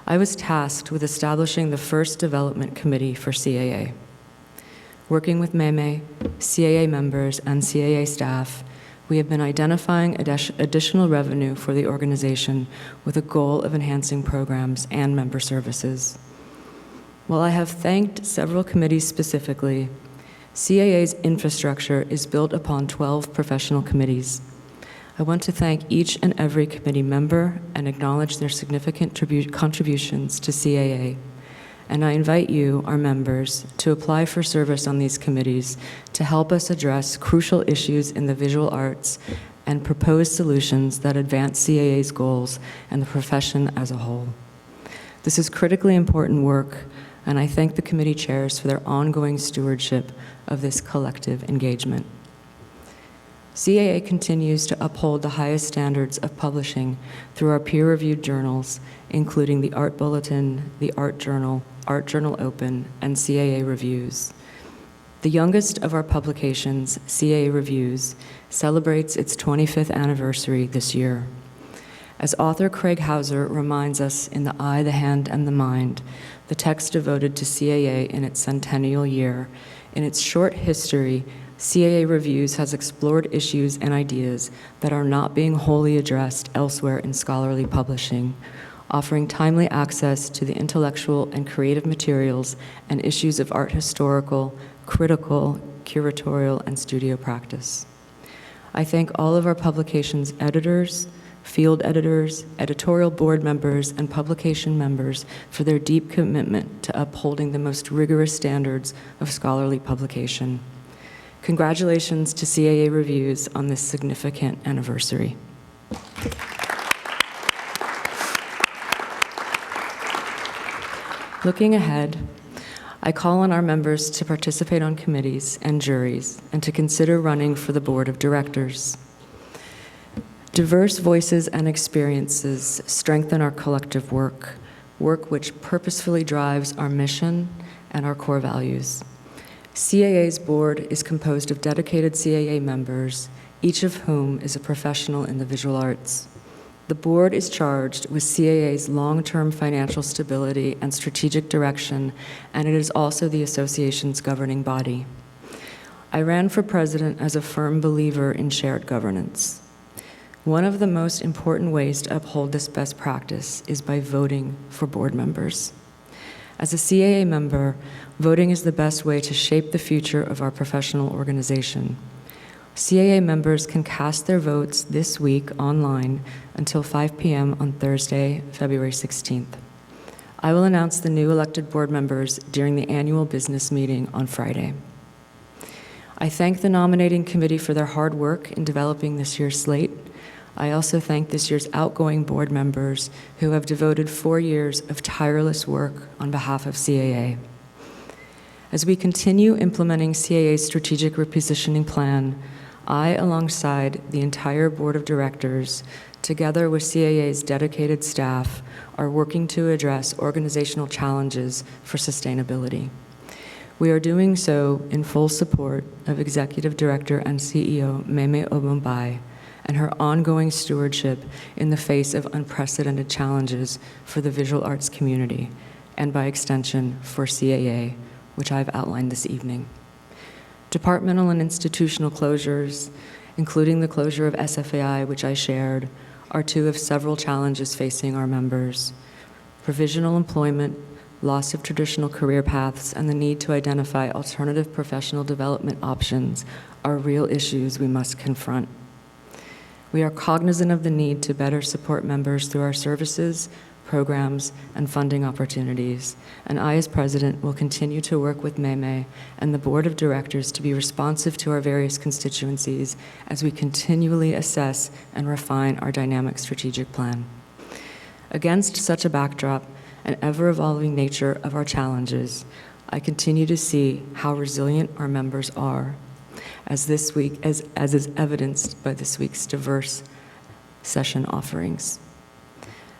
Speaker 2: I was tasked with establishing the first development committee for CAA. Working with Meme, CAA members, and CAA staff, we have been identifying additional revenue for the organization with a goal of enhancing programs and member services. While I have thanked several committees specifically, CAA's infrastructure is built upon 12 professional committees. I want to thank each and every committee member and acknowledge their significant contributions to CAA. And I invite you, our members, to apply for service on these committees to help us address crucial issues in the visual arts and propose solutions that advance CAA's goals and the profession as a whole. This is critically important work, and I thank the committee chairs for their ongoing stewardship of this collective engagement. CAA continues to uphold the highest standards of publishing through our peer-reviewed journals, including the Art Bulletin, the Art Journal Open, and CAA Reviews. The youngest of our publications, CAA Reviews, celebrates its 25th anniversary this year. As author Craig Hauser reminds us in The Eye, the Hand, and the Mind, the text devoted to CAA in its centennial year, in its short history, CAA Reviews has explored issues and ideas that are not being wholly addressed elsewhere in scholarly publishing, offering timely access to the intellectual and creative materials and issues of art historical, critical, curatorial, and studio practice. I thank all of our publications' editors, field editors, editorial board members, and publication members for their deep commitment to upholding the most rigorous standards of scholarly publication. Congratulations to CAA Reviews on this significant anniversary. Looking ahead, I call on our members to participate on committees and juries and to consider running for the board of directors. Diverse voices and experiences strengthen our collective work which purposefully drives our mission and our core values. CAA's board is composed of dedicated CAA members, each of whom is a professional in the visual arts. The board is charged with CAA's long-term financial stability and strategic direction, and it is also the association's governing body. I ran for president as a firm believer in shared governance. One of the most important ways to uphold this best practice is by voting for board members. As a CAA member, voting is the best way to shape the future of our professional organization. CAA members can cast their votes this week online until 5 p.m. on Thursday, February 16th. I will announce the new elected board members during the annual business meeting on Friday. I thank the nominating committee for their hard work in developing this year's slate. I also thank this year's outgoing board members who have devoted 4 years of tireless work on behalf of CAA. As we continue implementing CAA's strategic repositioning plan, I, alongside the entire board of directors, together with CAA's dedicated staff, are working to address organizational challenges for sustainability. We are doing so in full support of Executive Director and CEO Meme Omogbai and her ongoing stewardship in the face of unprecedented challenges for the visual arts community, and by extension for CAA, which I've outlined this evening. Departmental and institutional closures, including the closure of SFAI, which I shared, are two of several challenges facing our members. Provisional employment, loss of traditional career paths, and the need to identify alternative professional development options are real issues we must confront. We are cognizant of the need to better support members through our services, programs, and funding opportunities, and I, as president, will continue to work with Mei and the board of directors to be responsive to our various constituencies as we continually assess and refine our dynamic strategic plan. Against such a backdrop and ever-evolving nature of our challenges, I continue to see how resilient our members are, as is evidenced by this week's diverse session offerings.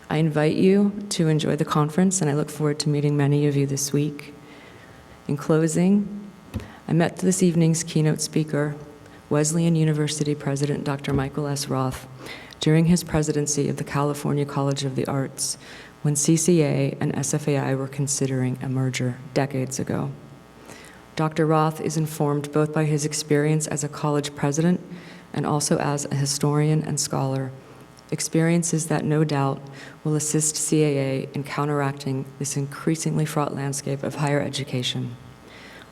Speaker 2: I invite you to enjoy the conference, and I look forward to meeting many of you this week. In closing, I met this evening's keynote speaker, Wesleyan University President Dr. Michael S. Roth, during his presidency of the California College of the Arts, when CCA and SFAI were considering a merger decades ago. Dr. Roth is informed both by his experience as a college president and also as a historian and scholar, experiences that no doubt will assist CAA in counteracting this increasingly fraught landscape of higher education.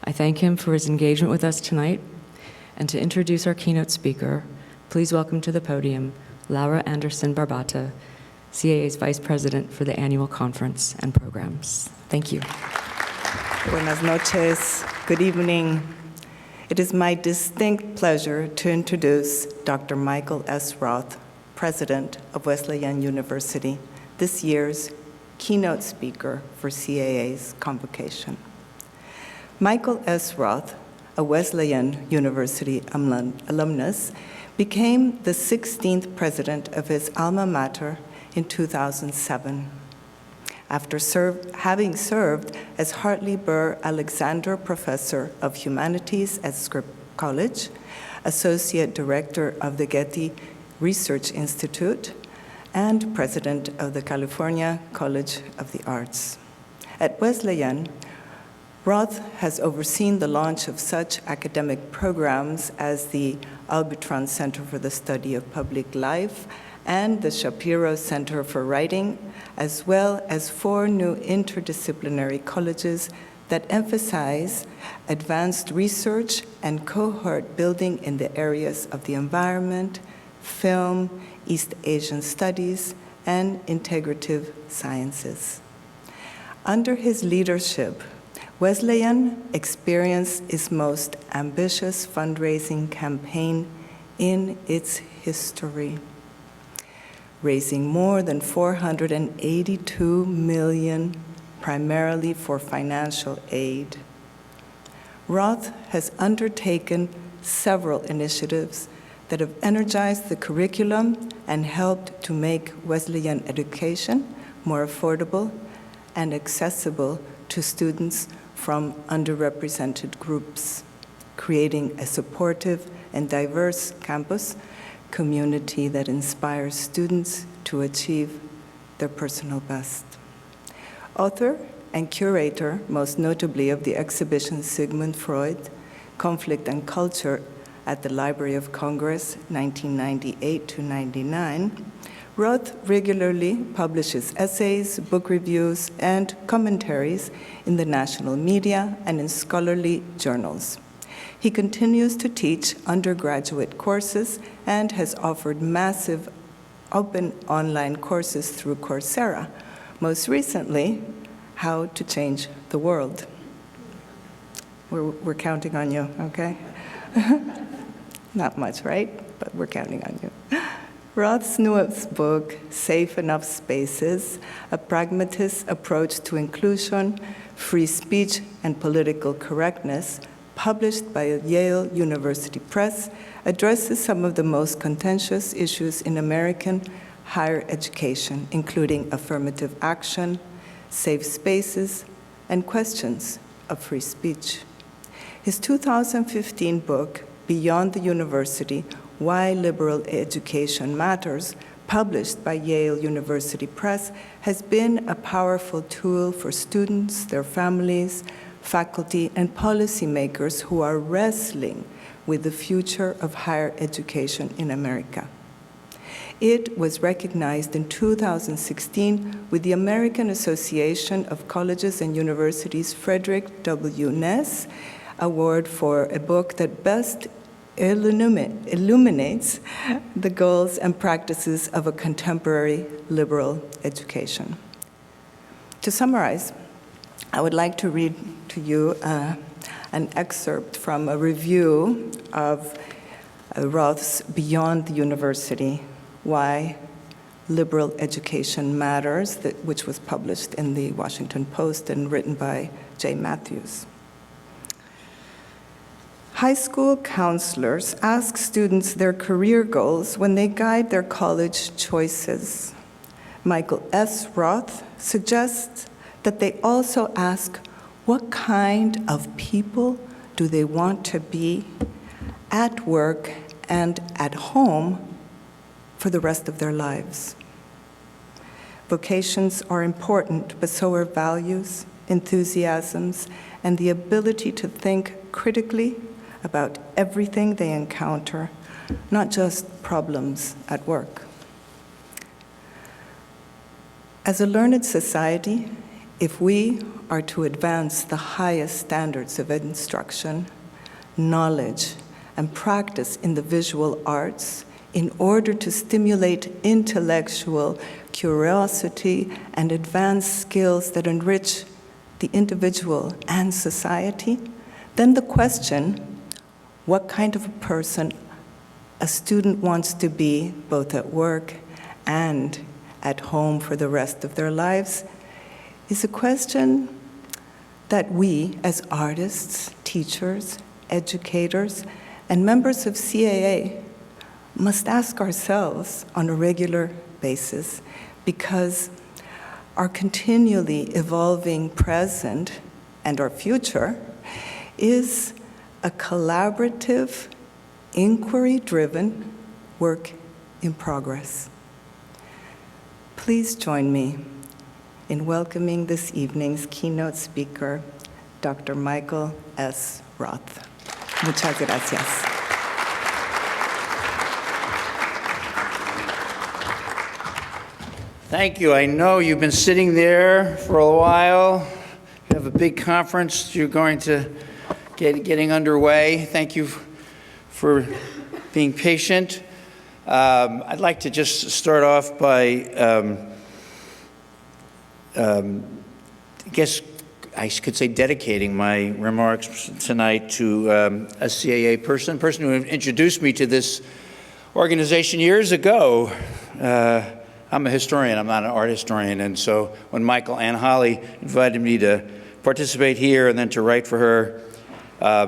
Speaker 2: I thank him for his engagement with us tonight, and to introduce our keynote speaker, please welcome to the podium Laura Anderson Barbata, CAA's Vice President for the annual conference and programs. Thank you.
Speaker 3: Buenas noches. Good evening. It is my distinct pleasure to introduce Dr. Michael S. Roth, President of Wesleyan University, this year's keynote speaker for CAA's Convocation. Michael S. Roth, a Wesleyan University alumnus, became the 16th president of his alma mater in 2007. After having served as Hartley Burr Alexander Professor of Humanities at Scripps College, Associate Director of the Getty Research Institute, and President of the California College of the Arts. At Wesleyan, Roth has overseen the launch of such academic programs as the Albitron Center for the Study of Public Life and the Shapiro Center for Writing, as well as 4 new interdisciplinary colleges that emphasize advanced research and cohort building in the areas of the environment, film, East Asian studies, and integrative sciences. Under his leadership, Wesleyan experienced its most ambitious fundraising campaign in its history, raising more than $482 million, primarily for financial aid. Roth has undertaken several initiatives that have energized the curriculum and helped to make Wesleyan education more affordable and accessible to students from underrepresented groups, creating a supportive and diverse campus community that inspires students to achieve their personal best. Author and curator, most notably of the exhibition Sigmund Freud, Conflict and Culture at the Library of Congress, 1998 to 99, Roth regularly publishes essays, book reviews, and commentaries in the national media and in scholarly journals. He continues to teach undergraduate courses and has offered massive open online courses through Coursera, most recently, How to Change the World. We're counting on you, okay? Not much, right? But we're counting on you. Roth's newest book, Safe Enough Spaces, A Pragmatist Approach to Inclusion, Free Speech, and Political Correctness, published by Yale University Press, addresses some of the most contentious issues in American higher education, including affirmative action, safe spaces, and questions of free speech. His 2015 book, Beyond the University, Why Liberal Education Matters, published by Yale University Press, has been a powerful tool for students, their families, faculty, and policymakers who are wrestling with the future of higher education in America. It was recognized in 2016 with the American Association of Colleges and Universities Frederick W. Ness Award for a book that best illuminates the goals and practices of a contemporary liberal education. To summarize, I would like to read to you an excerpt from a review of Roth's Beyond the University, Why Liberal Education Matters, which was published in the Washington Post and written by Jay Matthews. High school counselors ask students their career goals when they guide their college choices. Michael S. Roth suggests that they also ask what kind of people do they want to be at work and at home for the rest of their lives. Vocations are important, but so are values, enthusiasms, and the ability to think critically about everything they encounter, not just problems at work. As a learned society, if we are to advance the highest standards of instruction, knowledge, and practice in the visual arts in order to stimulate intellectual curiosity and advance skills that enrich the individual and society, then the question, what kind of a person a student wants to be both at work and at home for the rest of their lives, is a question that we as artists, teachers, educators, and members of CAA must ask ourselves on a regular basis, because our continually evolving present and our future is a collaborative, inquiry-driven work in progress. Please join me in welcoming this evening's keynote speaker, Dr. Michael S. Roth. Muchas gracias.
Speaker 4: Thank you. I know you've been sitting there for a while. You have a big conference you're going to getting underway. Thank you for being patient. I'd like to just start off by, I guess I could say dedicating my remarks tonight to a CAA person who introduced me to this organization years ago. I'm a historian, I'm not an art historian, and so when Michael and Holly invited me to participate here and then to write for her,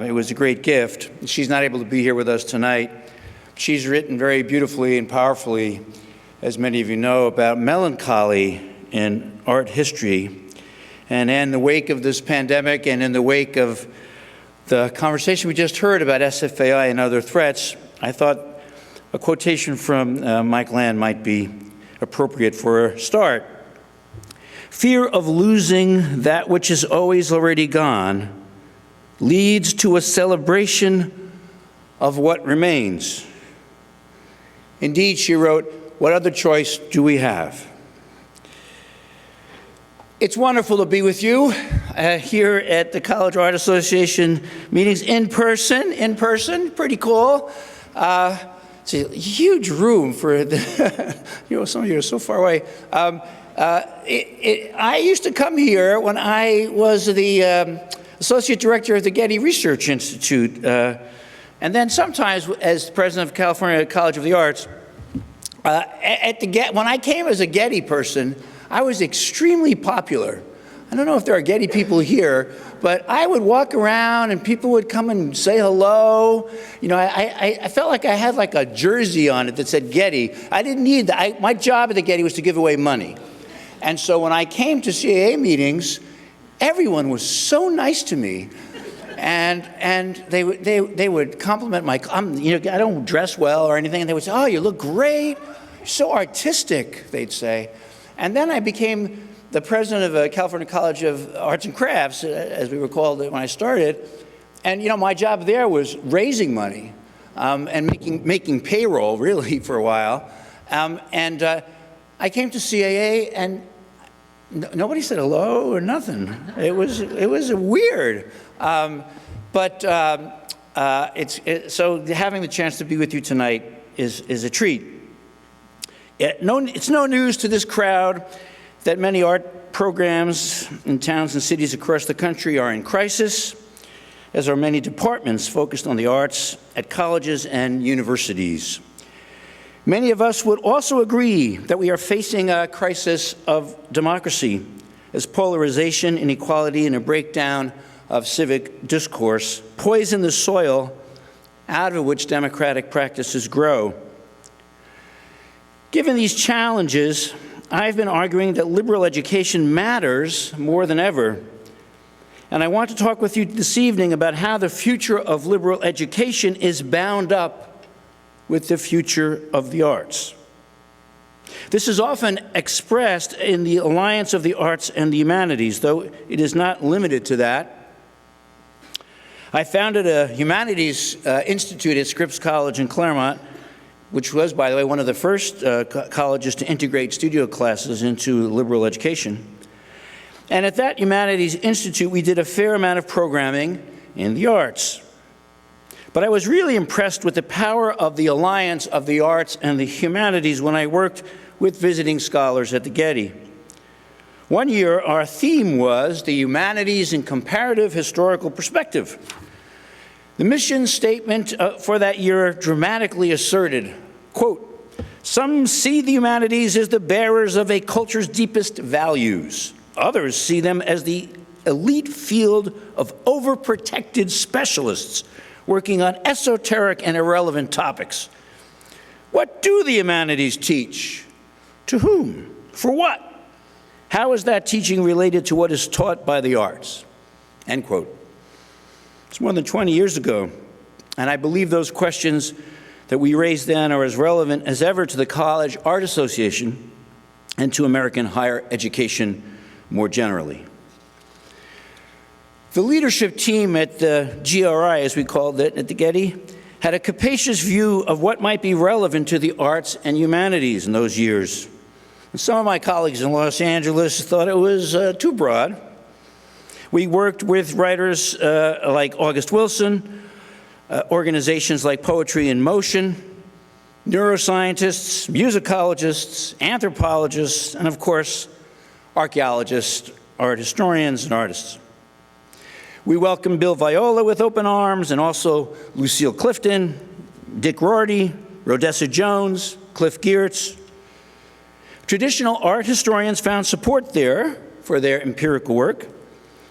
Speaker 4: it was a great gift. She's not able to be here with us tonight. She's written very beautifully and powerfully, as many of you know, about melancholy in art history. And in the wake of this pandemic and in the wake of the conversation we just heard about SFAI and other threats, I thought a quotation from Mike Land might be appropriate for a start. Fear of losing that which is always already gone leads to a celebration of what remains. Indeed, she wrote, what other choice do we have? It's wonderful to be with you here at the College Art Association meetings in person, pretty cool. It's a huge room for the, some of you are so far away. I used to come here when I was the Associate Director of the Getty Research Institute, and then sometimes as President of California College of the Arts. When I came as a Getty person, I was extremely popular. I don't know if there are Getty people here, but I would walk around and people would come and say hello. You know, I felt like I had like a jersey on it that said Getty. I didn't need that. My job at the Getty was to give away money. And so when I came to CAA meetings, everyone was so nice to me. And they would compliment my, I don't dress well or anything, and they would say, oh, you look great, you're so artistic, they'd say. And then I became the president of California College of Arts and Crafts, as we were called when I started. And my job there was raising money and making payroll, really, for a while. I came to CAA, and nobody said hello or nothing. It was weird. So having the chance to be with you tonight is a treat. It's no news to this crowd that many art programs in towns and cities across the country are in crisis, as are many departments focused on the arts at colleges and universities. Many of us would also agree that we are facing a crisis of democracy, as polarization, inequality, and a breakdown of civic discourse poison the soil out of which democratic practices grow. Given these challenges, I've been arguing that liberal education matters more than ever. And I want to talk with you this evening about how the future of liberal education is bound up with the future of the arts. This is often expressed in the Alliance of the Arts and the Humanities, though it is not limited to that. I founded a humanities institute at Scripps College in Claremont, which was, by the way, one of the first colleges to integrate studio classes into liberal education. And at that humanities institute, we did a fair amount of programming in the arts. But I was really impressed with the power of the Alliance of the Arts and the Humanities when I worked with visiting scholars at the Getty. One year, our theme was the humanities in comparative historical perspective. The mission statement for that year dramatically asserted, quote, "Some see the humanities as the bearers of a culture's deepest values. Others see them as the elite field of overprotected specialists working on esoteric and irrelevant topics. What do the humanities teach? To whom? For what? How is that teaching related to what is taught by the arts?" End quote. It's more than 20 years ago, and I believe those questions that we raised then are as relevant as ever to the College Art Association and to American higher education more generally. The leadership team at the GRI, as we called it at the Getty, had a capacious view of what might be relevant to the arts and humanities in those years. And some of my colleagues in Los Angeles thought it was too broad. We worked with writers like August Wilson, organizations like Poetry in Motion, neuroscientists, musicologists, anthropologists, and of course, archaeologists, art historians, and artists. We welcomed Bill Viola with open arms, and also Lucille Clifton, Dick Rorty, Rhodessa Jones, Cliff Geertz. Traditional art historians found support there for their empirical work,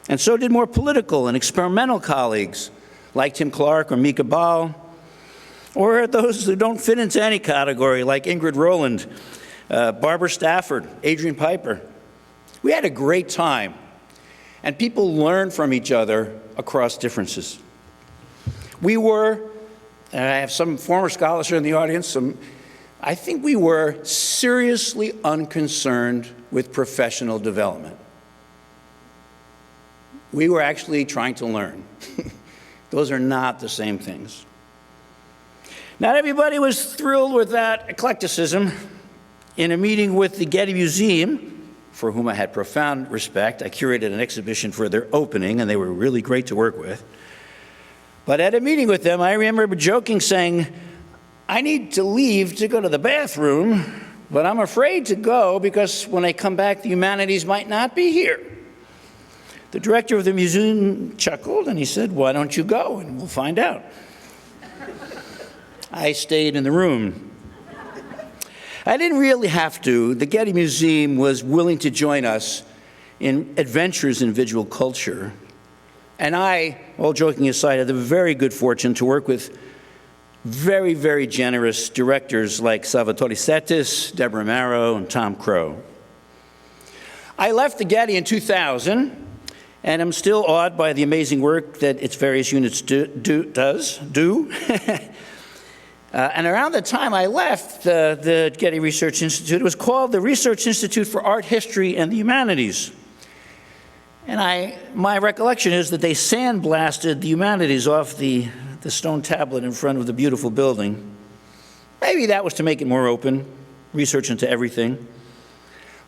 Speaker 4: and so did more political and experimental colleagues like Tim Clark or Mika Ball, or those who don't fit into any category like Ingrid Rowland, Barbara Stafford, Adrian Piper. We had a great time, and people learned from each other across differences. We were, and I have some former scholars here in the audience, I think we were seriously unconcerned with professional development. We were actually trying to learn. Those are not the same things. Not everybody was thrilled with that eclecticism. In a meeting with the Getty Museum, for whom I had profound respect, I curated an exhibition for their opening, and they were really great to work with. But at a meeting with them, I remember joking, saying, "I need to leave to go to the bathroom, but I'm afraid to go because when I come back, the humanities might not be here." The director of the museum chuckled, and he said, "Why don't you go, and we'll find out." I stayed in the room. I didn't really have to. The Getty Museum was willing to join us in adventures in visual culture. And I, all joking aside, had the very good fortune to work with very, very generous directors like Salvatore Settis, Deborah Marrow, and Tom Crow. I left the Getty in 2000, and I'm still awed by the amazing work that its various units do. And around the time I left the Getty Research Institute, it was called the Research Institute for Art History and the Humanities. And my recollection is that they sandblasted the humanities off the stone tablet in front of the beautiful building. Maybe that was to make it more open, research into everything.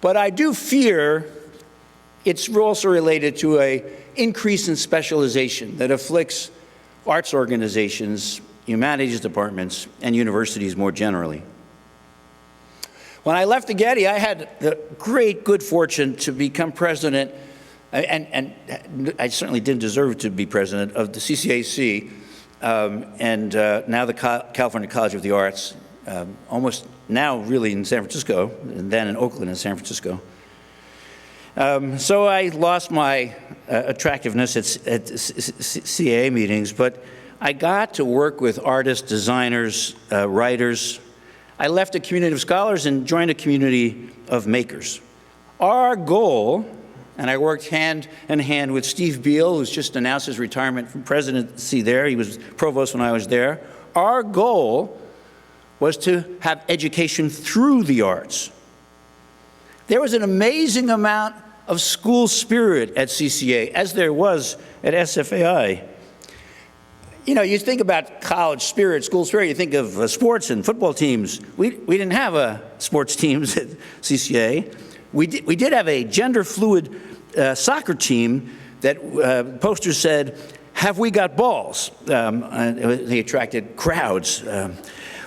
Speaker 4: But I do fear it's also related to an increase in specialization that afflicts arts organizations, humanities departments, and universities more generally. When I left the Getty, I had the great good fortune to become president, and I certainly didn't deserve to be president of the CCAC, and now the California College of the Arts, almost now really in San Francisco, and then in Oakland and San Francisco. So I lost my attractiveness at CAA meetings, but I got to work with artists, designers, writers. I left a community of scholars and joined a community of makers. Our goal, and I worked hand in hand with Steve Beal, who's just announced his retirement from presidency there. He was provost when I was there. Our goal was to have education through the arts. There was an amazing amount of school spirit at CCA, as there was at SFAI. You know, you think about college spirit, school spirit, you think of sports and football teams. We didn't have sports teams at CCA. We did have a gender-fluid soccer team that posters said, "Have we got balls?" They attracted crowds.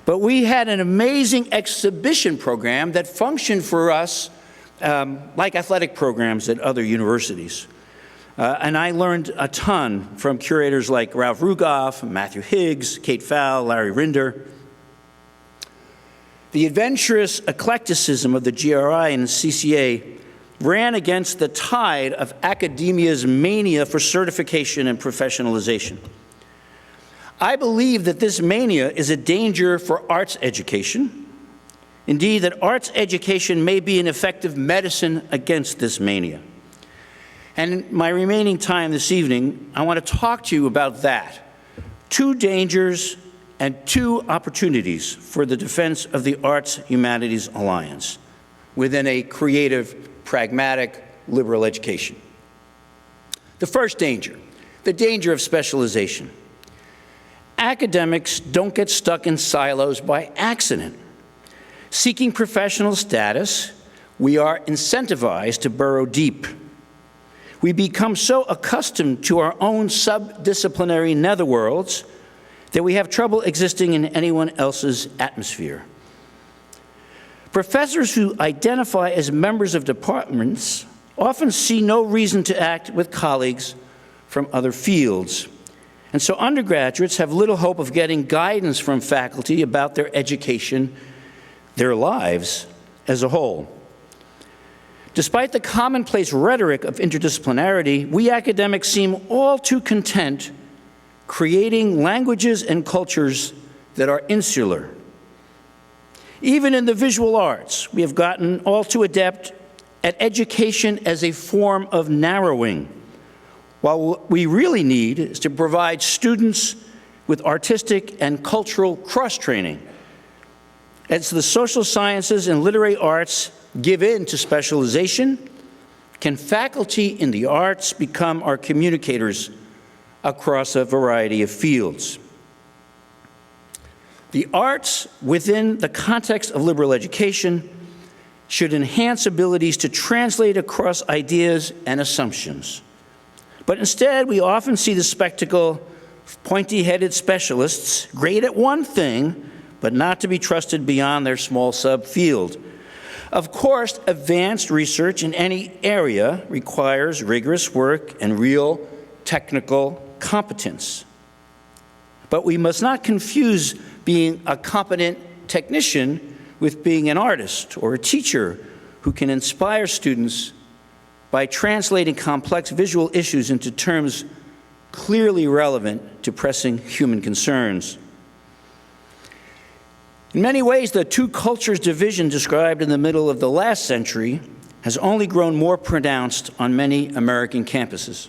Speaker 4: But we had an amazing exhibition program that functioned for us like athletic programs at other universities. And I learned a ton from curators like Ralph Rugoff, Matthew Higgs, Kate Fowle, Larry Rinder. The adventurous eclecticism of the GRI and CCA ran against the tide of academia's mania for certification and professionalization. I believe that this mania is a danger for arts education. Indeed, that arts education may be an effective medicine against this mania. And in my remaining time this evening, I want to talk to you about that. 2 dangers and 2 opportunities for the defense of the Arts-Humanities Alliance within a creative, pragmatic, liberal education. The first danger, the danger of specialization. Academics don't get stuck in silos by accident. Seeking professional status, we are incentivized to burrow deep. We become so accustomed to our own subdisciplinary netherworlds that we have trouble existing in anyone else's atmosphere. Professors who identify as members of departments often see no reason to act with colleagues from other fields. And so undergraduates have little hope of getting guidance from faculty about their education, their lives as a whole. Despite the commonplace rhetoric of interdisciplinarity, we academics seem all too content creating languages and cultures that are insular. Even in the visual arts, we have gotten all too adept at education as a form of narrowing, while what we really need is to provide students with artistic and cultural cross-training. As the social sciences and literary arts give in to specialization, can faculty in the arts become our communicators across a variety of fields? The arts, within the context of liberal education, should enhance abilities to translate across ideas and assumptions. But instead, we often see the spectacle of pointy-headed specialists, great at one thing, but not to be trusted beyond their small subfield. Of course, advanced research in any area requires rigorous work and real technical competence. But we must not confuse being a competent technician with being an artist or a teacher who can inspire students by translating complex visual issues into terms clearly relevant to pressing human concerns. In many ways, the 2 cultures division described in the middle of the last century has only grown more pronounced on many American campuses.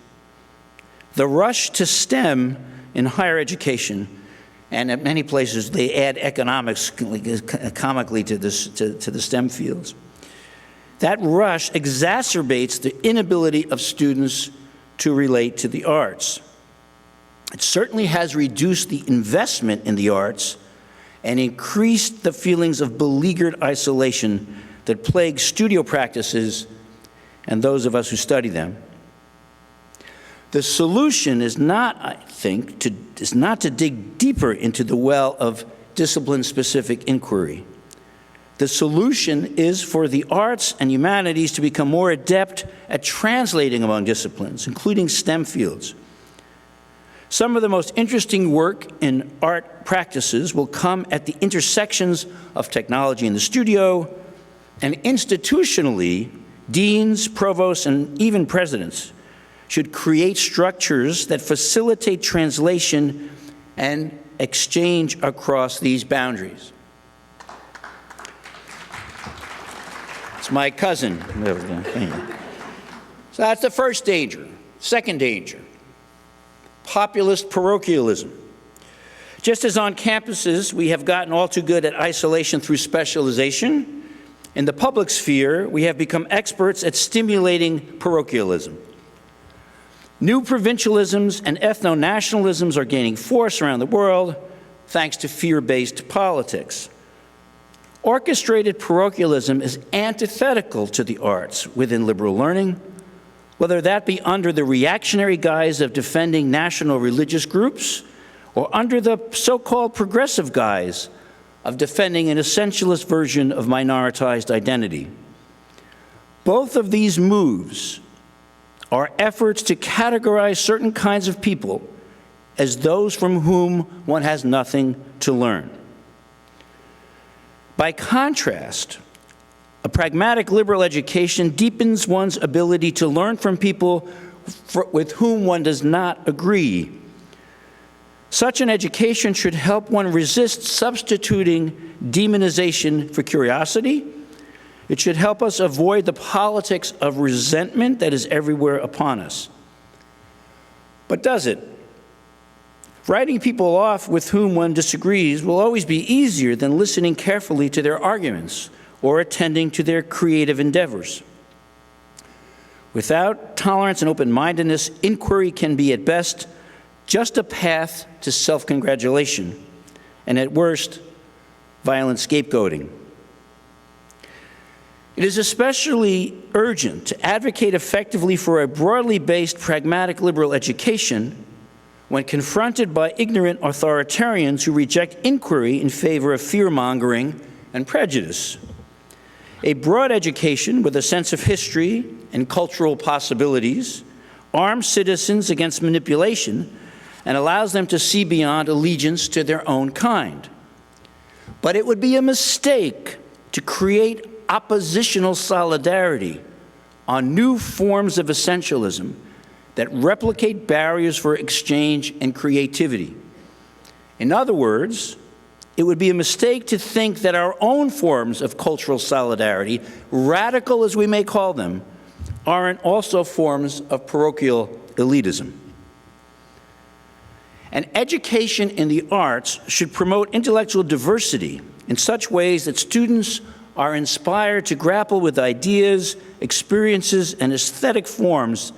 Speaker 4: The rush to STEM in higher education, and at many places they add economics comically to the STEM fields. That rush exacerbates the inability of students to relate to the arts. It certainly has reduced the investment in the arts and increased the feelings of beleaguered isolation that plague studio practices and those of us who study them. The solution is not, I think, to dig deeper into the well of discipline-specific inquiry. The solution is for the arts and humanities to become more adept at translating among disciplines, including STEM fields. Some of the most interesting work in art practices will come at the intersections of technology in the studio, and institutionally, deans, provosts, and even presidents should create structures that facilitate translation and exchange across these boundaries. It's my cousin. So that's the first danger. Second danger, populist parochialism. Just as on campuses we have gotten all too good at isolation through specialization, in the public sphere we have become experts at stimulating parochialism. New provincialisms and ethno-nationalisms are gaining force around the world thanks to fear-based politics. Orchestrated parochialism is antithetical to the arts within liberal learning, whether that be under the reactionary guise of defending national religious groups or under the so-called progressive guise of defending an essentialist version of minoritized identity. Both of these moves are efforts to categorize certain kinds of people as those from whom one has nothing to learn. By contrast, a pragmatic liberal education deepens one's ability to learn from people with whom one does not agree. Such an education should help one resist substituting demonization for curiosity. It should help us avoid the politics of resentment that is everywhere upon us. But does it? Writing people off with whom one disagrees will always be easier than listening carefully to their arguments or attending to their creative endeavors. Without tolerance and open-mindedness, inquiry can be at best just a path to self-congratulation, and at worst, violent scapegoating. It is especially urgent to advocate effectively for a broadly based pragmatic liberal education when confronted by ignorant authoritarians who reject inquiry in favor of fear-mongering and prejudice. A broad education with a sense of history and cultural possibilities arms citizens against manipulation and allows them to see beyond allegiance to their own kind. But it would be a mistake to create oppositional solidarity on new forms of essentialism that replicate barriers for exchange and creativity. In other words, it would be a mistake to think that our own forms of cultural solidarity, radical as we may call them, aren't also forms of parochial elitism. An education in the arts should promote intellectual diversity in such ways that students are inspired to grapple with ideas, experiences, and aesthetic forms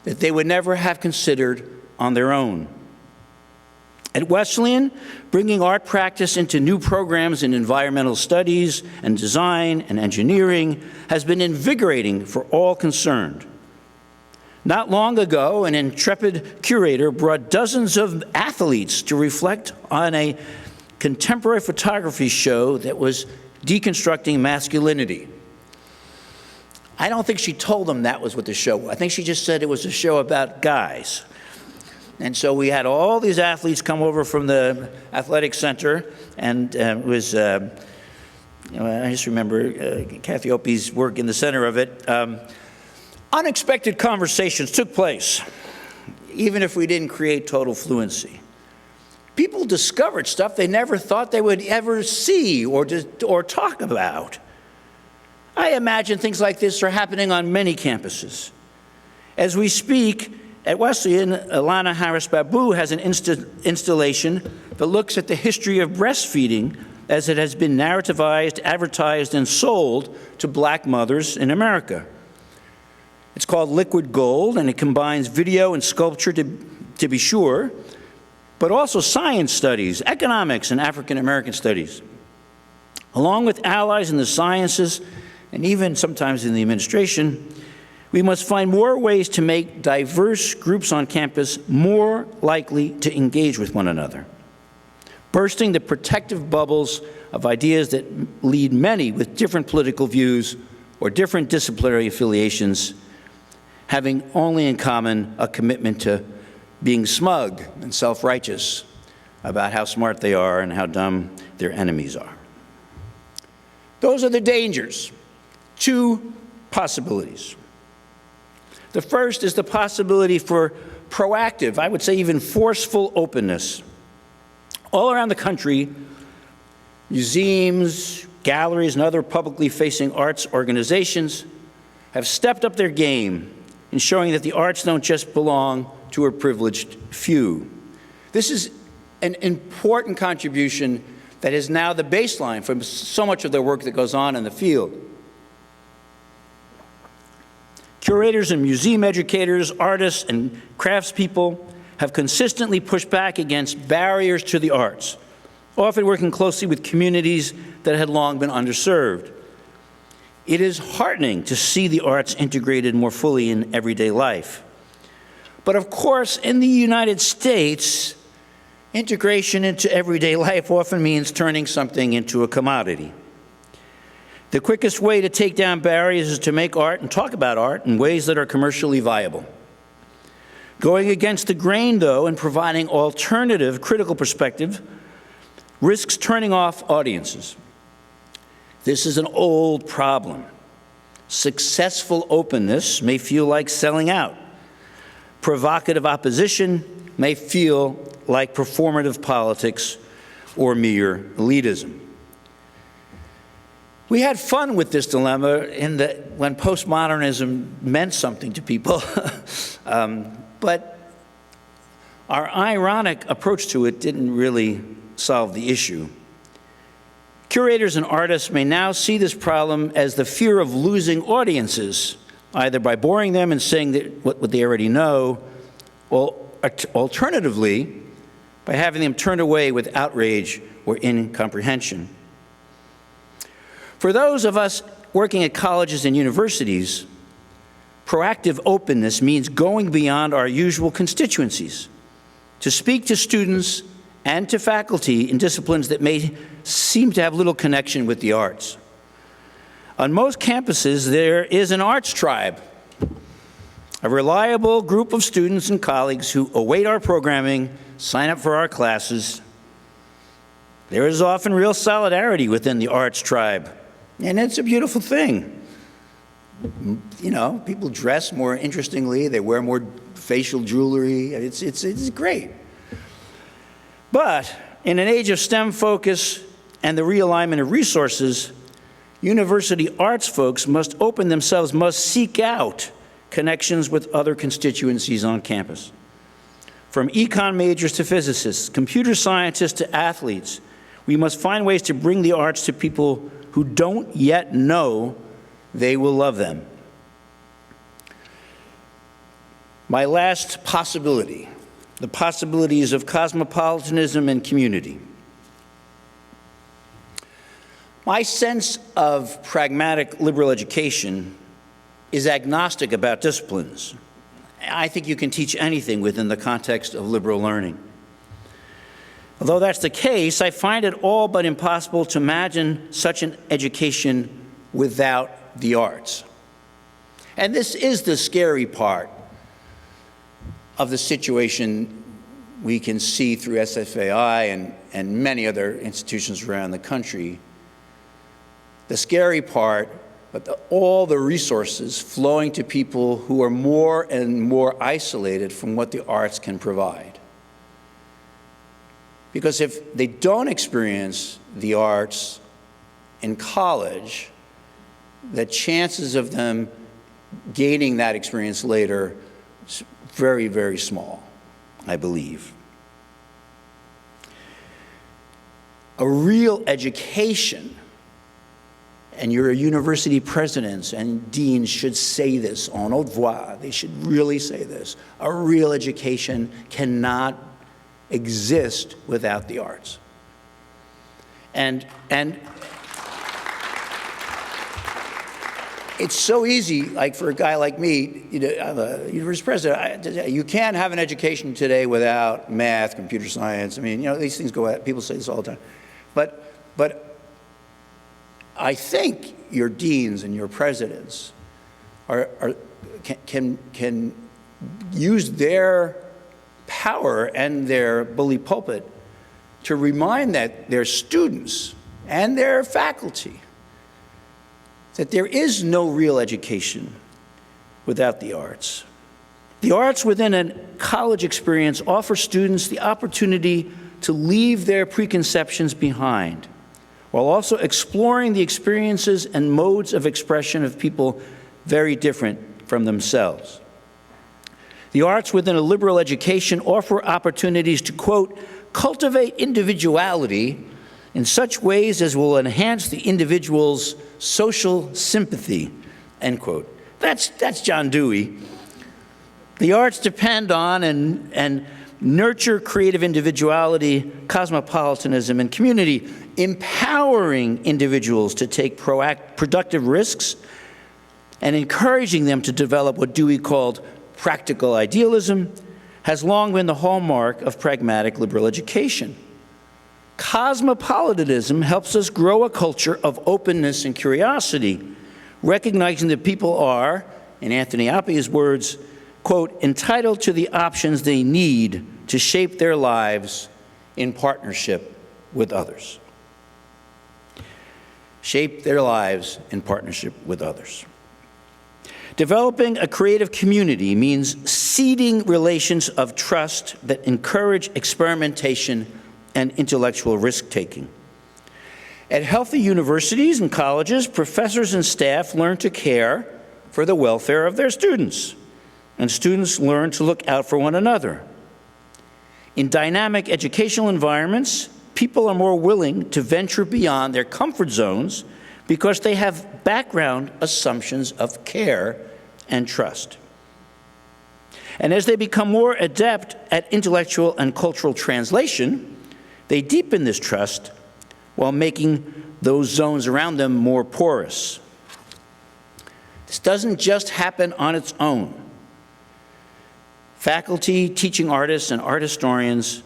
Speaker 4: that they would never have considered on their own. At Wesleyan, bringing art practice into new programs in environmental studies and design and engineering has been invigorating for all concerned. Not long ago, an intrepid curator brought dozens of athletes to reflect on a contemporary photography show that was deconstructing masculinity. I don't think she told them that was what the show was. I think she just said it was a show about guys. And so we had all these athletes come over from the athletic center, and it was, I just remember Kathy Opie's work in the center of it. Unexpected conversations took place, even if we didn't create total fluency. People discovered stuff they never thought they would ever see or talk about. I imagine things like this are happening on many campuses. As we speak, at Wesleyan, Alana Harris-Babu has an installation that looks at the history of breastfeeding as it has been narrativized, advertised, and sold to black mothers in America. It's called Liquid Gold, and it combines video and sculpture to be sure, but also science studies, economics, and African American studies. Along with allies in the sciences, and even sometimes in the administration, we must find more ways to make diverse groups on campus more likely to engage with one another, bursting the protective bubbles of ideas that lead many with different political views or different disciplinary affiliations, having only in common a commitment to being smug and self-righteous about how smart they are and how dumb their enemies are. Those are the dangers. Two possibilities. The first is the possibility for proactive, I would say even forceful openness. All around the country, museums, galleries, and other publicly facing arts organizations have stepped up their game in showing that the arts don't just belong to a privileged few. This is an important contribution that is now the baseline for so much of the work that goes on in the field. Curators and museum educators, artists and craftspeople have consistently pushed back against barriers to the arts, often working closely with communities that had long been underserved. It is heartening to see the arts integrated more fully in everyday life. But of course, in the United States, integration into everyday life often means turning something into a commodity. The quickest way to take down barriers is to make art and talk about art in ways that are commercially viable. Going against the grain, though, and providing alternative critical perspective risks turning off audiences. This is an old problem. Successful openness may feel like selling out. Provocative opposition may feel like performative politics or mere elitism. We had fun with this dilemma in that when postmodernism meant something to people, but our ironic approach to it didn't really solve the issue. Curators and artists may now see this problem as the fear of losing audiences, either by boring them and saying that what they already know, or alternatively, by having them turned away with outrage or incomprehension. For those of us working at colleges and universities, proactive openness means going beyond our usual constituencies to speak to students and to faculty in disciplines that may seem to have little connection with the arts. On most campuses, there is an arts tribe, a reliable group of students and colleagues who await our programming, sign up for our classes. There is often real solidarity within the arts tribe, and it's a beautiful thing. You know, people dress more interestingly, they wear more facial jewelry, it's great. But in an age of STEM focus and the realignment of resources, university arts folks must open themselves, must seek out connections with other constituencies on campus. From econ majors to physicists, computer scientists to athletes, we must find ways to bring the arts to people who don't yet know they will love them. My last possibility, the possibilities of cosmopolitanism and community. My sense of pragmatic liberal education is agnostic about disciplines. I think you can teach anything within the context of liberal learning. Although that's the case, I find it all but impossible to imagine such an education without the arts. And this is the scary part of the situation we can see through SFAI and many other institutions around the country. The scary part, but all the resources flowing to people who are more and more isolated from what the arts can provide. Because if they don't experience the arts in college, the chances of them gaining that experience later is very, very small, I believe. A real education, and your university presidents and deans should say this en haute voix, they should really say this, a real education cannot exist without the arts. And it's so easy, like for a guy like me, you know, I'm a university president, you can't have an education today without math, computer science. I mean, you know, these things go out, people say this all the time. But I think your deans and your presidents can use their power and their bully pulpit to remind their students and their faculty that there is no real education without the arts. The arts within a college experience offer students the opportunity to leave their preconceptions behind, while also exploring the experiences and modes of expression of people very different from themselves. The arts within a liberal education offer opportunities to, quote, cultivate individuality in such ways as will enhance the individual's social sympathy, end quote. That's John Dewey. The arts depend on and nurture creative individuality, cosmopolitanism, and community, empowering individuals to take productive risks and encouraging them to develop what Dewey called practical idealism, has long been the hallmark of pragmatic liberal education. Cosmopolitanism helps us grow a culture of openness and curiosity, recognizing that people are, in Anthony Appiah's words, quote, entitled to the options they need to shape their lives in partnership with others. Shape their lives in partnership with others. Developing a creative community means seeding relations of trust that encourage experimentation and intellectual risk-taking. At healthy universities and colleges, professors and staff learn to care for the welfare of their students, and students learn to look out for one another. In dynamic educational environments, people are more willing to venture beyond their comfort zones because they have background assumptions of care and trust. And as they become more adept at intellectual and cultural translation, they deepen this trust while making those zones around them more porous. This doesn't just happen on its own. Faculty, teaching artists, and art historians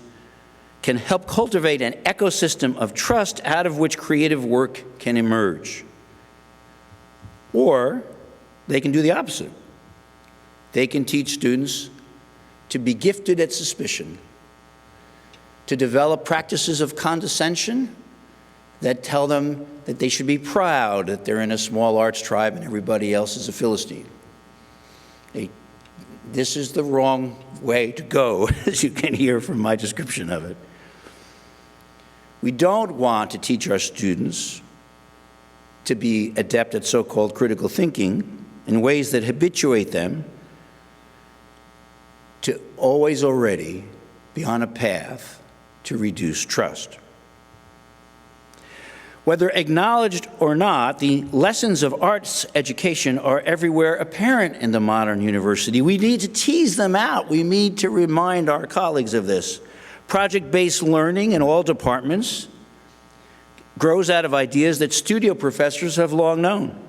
Speaker 4: can help cultivate an ecosystem of trust out of which creative work can emerge. Or they can do the opposite. They can teach students to be gifted at suspicion, to develop practices of condescension that tell them that they should be proud that they're in a small arts tribe and everybody else is a Philistine. This is the wrong way to go, as you can hear from my description of it. We don't want to teach our students to be adept at so-called critical thinking in ways that habituate them to always already be on a path to reduce trust. Whether acknowledged or not, the lessons of arts education are everywhere apparent in the modern university. We need to tease them out. We need to remind our colleagues of this. Project-based learning in all departments grows out of ideas that studio professors have long known.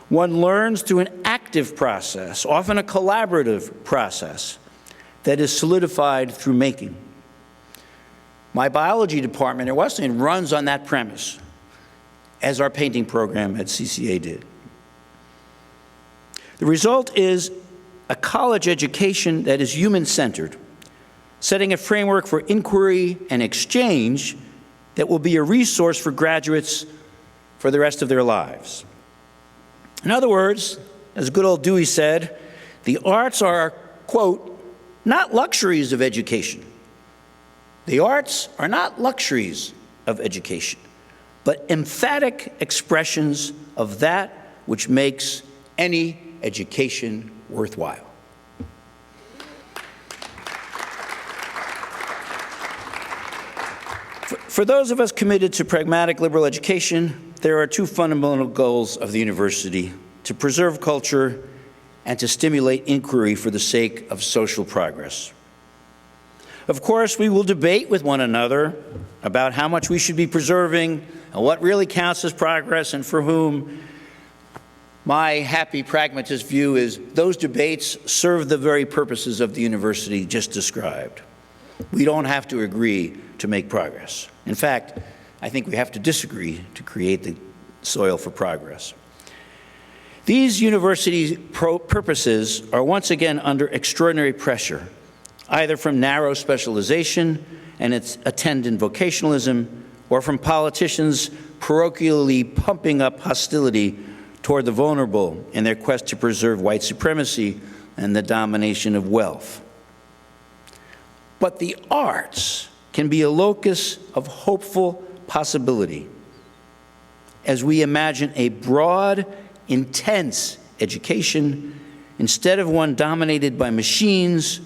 Speaker 4: One learns through an active process, often a collaborative process, that is solidified through making. My biology department at Wesleyan runs on that premise, as our painting program at CCA did. The result is a college education that is human-centered, setting a framework for inquiry and exchange that will be a resource for graduates for the rest of their lives. In other words, as good old Dewey said, the arts are, quote, not luxuries of education. The arts are not luxuries of education, but emphatic expressions of that which makes any education worthwhile. For those of us committed to pragmatic liberal education, there are two fundamental goals of the university: to preserve culture and to stimulate inquiry for the sake of social progress. Of course, we will debate with one another about how much we should be preserving and what really counts as progress and for whom. My happy pragmatist view is those debates serve the very purposes of the university just described. We don't have to agree to make progress. In fact, I think we have to disagree to create the soil for progress. These university purposes are once again under extraordinary pressure, either from narrow specialization and its attendant vocationalism, or from politicians parochially pumping up hostility toward the vulnerable in their quest to preserve white supremacy and the domination of wealth. But the arts can be a locus of hopeful possibility as we imagine a broad, intense education instead of one dominated by machines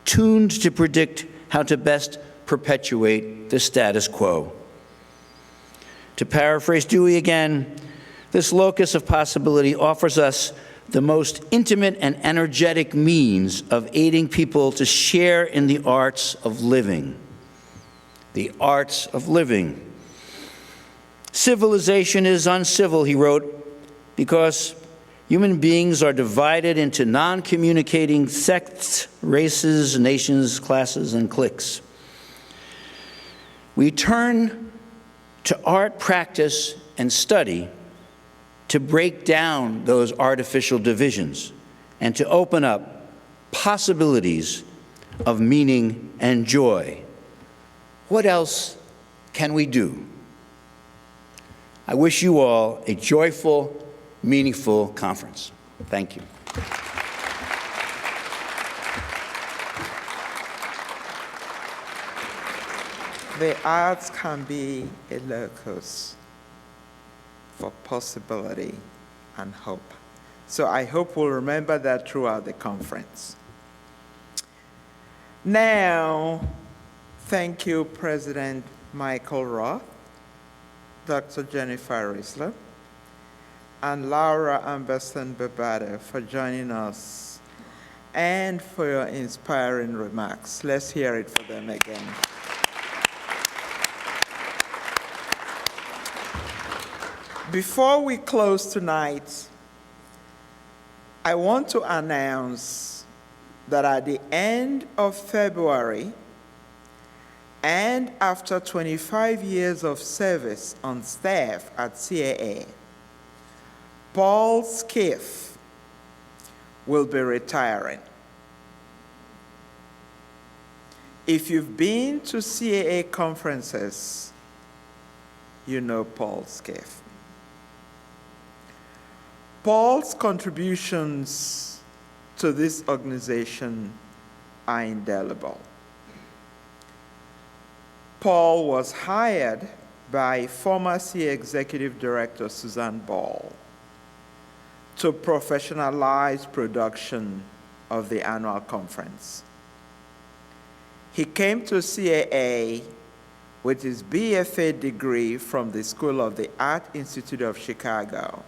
Speaker 4: tuned to predict how to best perpetuate the status quo. To paraphrase Dewey again, this locus of possibility offers us the most intimate and energetic means of aiding people to share in the arts of living. The arts of living. Civilization is uncivil, he wrote, because human beings are divided into non-communicating sects, races, nations, classes, and cliques. We turn to art practice and study to break down those artificial divisions and to open up possibilities of meaning and joy. What else can we do? I wish you all a joyful, meaningful conference. Thank you.
Speaker 1: The arts can be a locus for possibility and hope. So I hope we'll remember that throughout the conference. Now, thank you, President Michael Roth, Dr. Jennifer Rissler, and Laura Amberson-Babada for joining us and for your inspiring remarks. Let's hear it for them again. Before we close tonight, I want to announce that at the end of February, and after 25 years of service on staff at CAA, Paul Skiff will be retiring. If you've been to CAA conferences, you know Paul Skiff. Paul's contributions to this organization are indelible. Paul was hired by former CAA Executive Director Suzanne Ball to professionalize production of the annual conference. He came to CAA with his BFA degree from the School of the Art Institute of Chicago,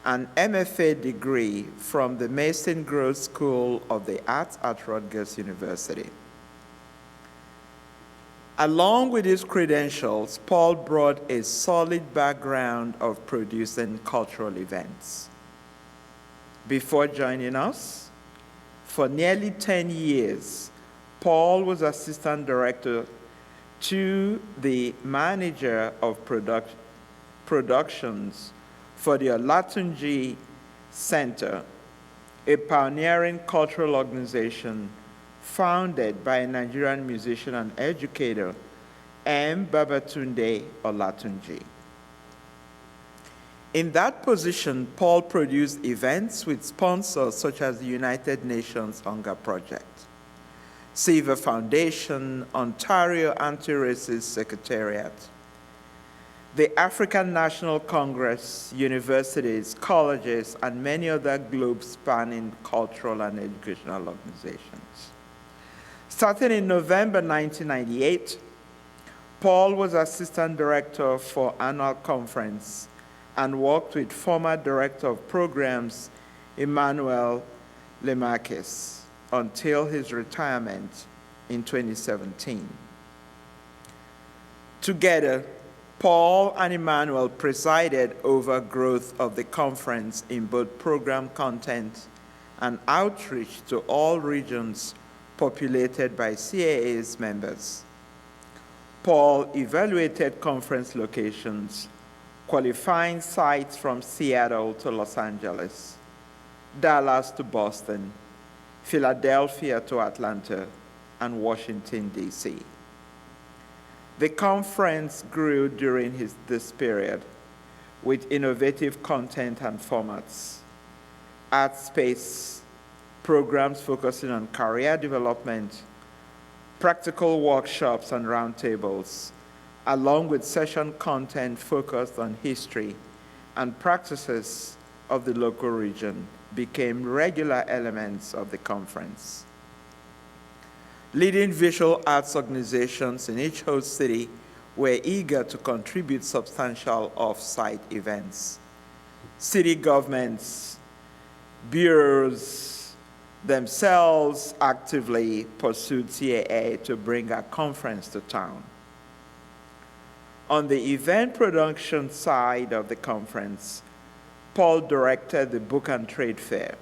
Speaker 1: an MFA degree from the Mason Gross School of the Arts at Rutgers University. Along with his credentials, Paul brought a solid background of producing cultural events. Before joining us, for nearly 10 years, Paul was assistant director to the manager of productions for the Olatunji Center, a pioneering cultural organization founded by a Nigerian musician and educator, M. Babatunde Olatunji. In that position, Paul produced events with sponsors such as the United Nations Hunger Project, Silver Foundation, Ontario Anti-Racist Secretariat, the African National Congress, universities, colleges, and many other globe-spanning cultural and educational organizations. Starting in November 1998, Paul was assistant director for annual conference and worked with former director of programs, Emmanuel Lemakis, until his retirement in 2017. Together, Paul and Emmanuel presided over growth of the conference in both program content and outreach to all regions populated by CAA's members. Paul evaluated conference locations, qualifying sites from Seattle to Los Angeles, Dallas to Boston, Philadelphia to Atlanta, and Washington, D.C. The conference grew during this period with innovative content and formats, art space, programs focusing on career development, practical workshops and roundtables, along with session content focused on history and practices of the local region, became regular elements of the conference. Leading visual arts organizations in each host city were eager to contribute substantial off-site events. City governments, bureaus themselves actively pursued CAA to bring a conference to town. On the event production side of the conference, Paul directed the book and trade fair.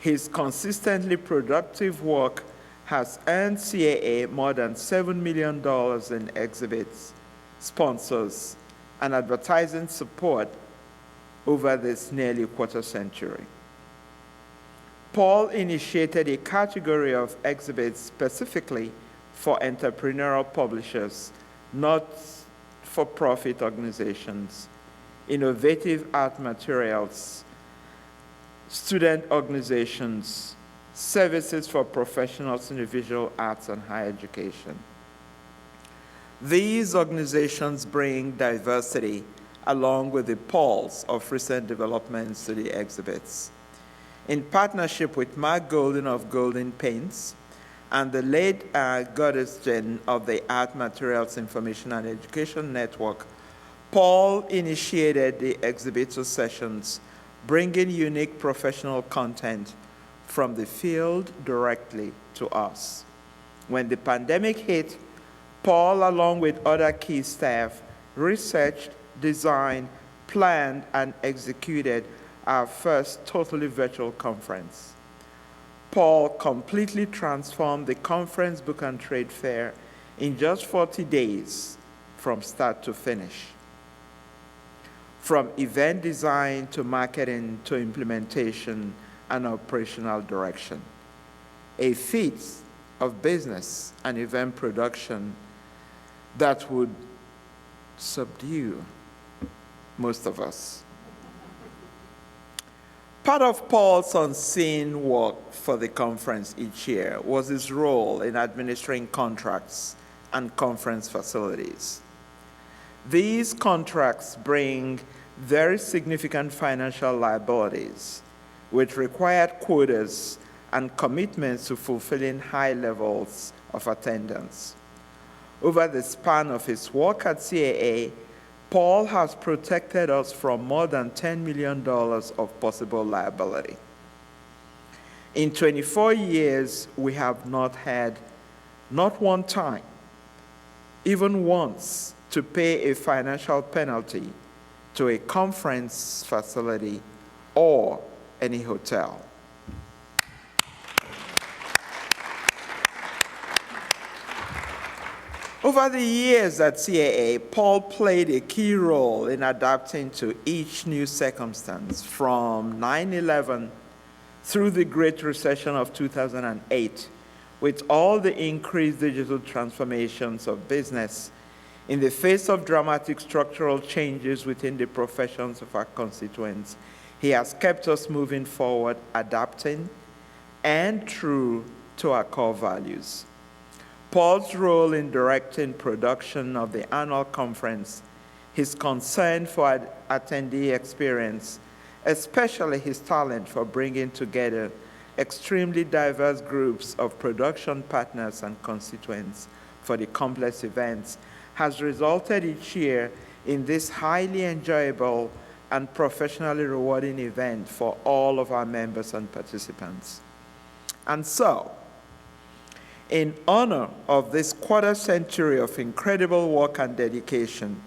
Speaker 1: His consistently productive work has earned CAA more than $7 million in exhibits, sponsors, and advertising support over this nearly quarter century. Paul initiated a category of exhibits specifically for entrepreneurial publishers, not-for-profit organizations, innovative art materials, student organizations, services for professionals in the visual arts and higher education. These organizations bring diversity along with the pulse of recent developments to the exhibits. In partnership with Mark Golden of Golden Paints and the late Goddess Jen of the Art Materials Information and Education Network, Paul initiated the exhibitor sessions, bringing unique professional content from the field directly to us. When the pandemic hit, Paul, along with other key staff, researched, designed, planned, and executed our first totally virtual conference. Paul completely transformed the conference book and trade fair in just 40 days from start to finish. From event design to marketing to implementation and operational direction. A feat of business and event production that would subdue most of us. Part of Paul's unseen work for the conference each year was his role in administering contracts and conference facilities. These contracts bring very significant financial liabilities, which required quotas and commitments to fulfilling high levels of attendance. Over the span of his work at CAA, Paul has protected us from more than $10 million of possible liability. In 24 years, we have not had, not one time, even once, to pay a financial penalty to a conference facility or any hotel. Over the years at CAA, Paul played a key role in adapting to each new circumstance, from 9/11 through the Great Recession of 2008, with all the increased digital transformations of business in the face of dramatic structural changes within the professions of our constituents. He has kept us moving forward, adapting, and true to our core values. Paul's role in directing production of the annual conference, his concern for attendee experience, especially his talent for bringing together extremely diverse groups of production partners and constituents for the complex events, has resulted each year in this highly enjoyable and professionally rewarding event for all of our members and participants. And so, in honor of this quarter century of incredible work and dedication,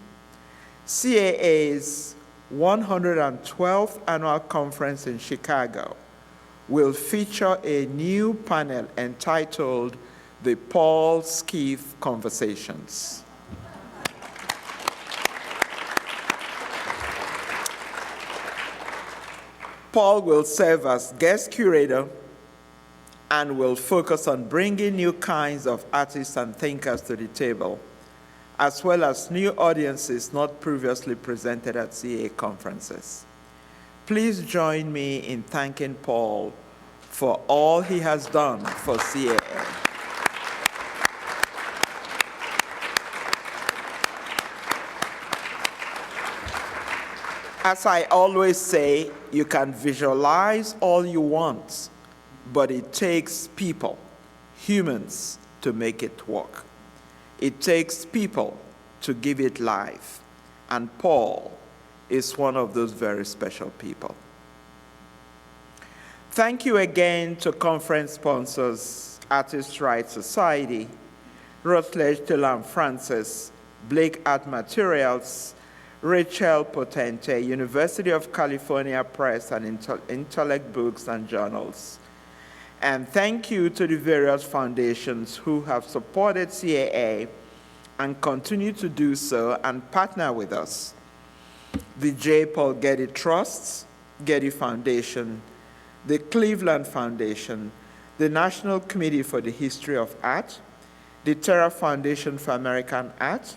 Speaker 1: CAA's 112th annual conference in Chicago will feature a new panel entitled the Paul Skeef Conversations. Paul will serve as guest curator and will focus on bringing new kinds of artists and thinkers to the table, as well as new audiences not previously presented at CAA conferences. Please join me in thanking Paul for all he has done for CAA. As I always say, you can visualize all you want, but it takes people, humans, to make it work. It takes people to give it life, and Paul is one of those very special people. Thank you again to conference sponsors, Artists' Rights Society, Roth, Taylor & Francis, Blake Art Materials, Rachel Potente, University of California Press, and Intellect Books and Journals. And thank you to the various foundations who have supported CAA and continue to do so and partner with us. The J. Paul Getty Trust, Getty Foundation, the Cleveland Foundation, the National Committee for the History of Art, the Terra Foundation for American Art,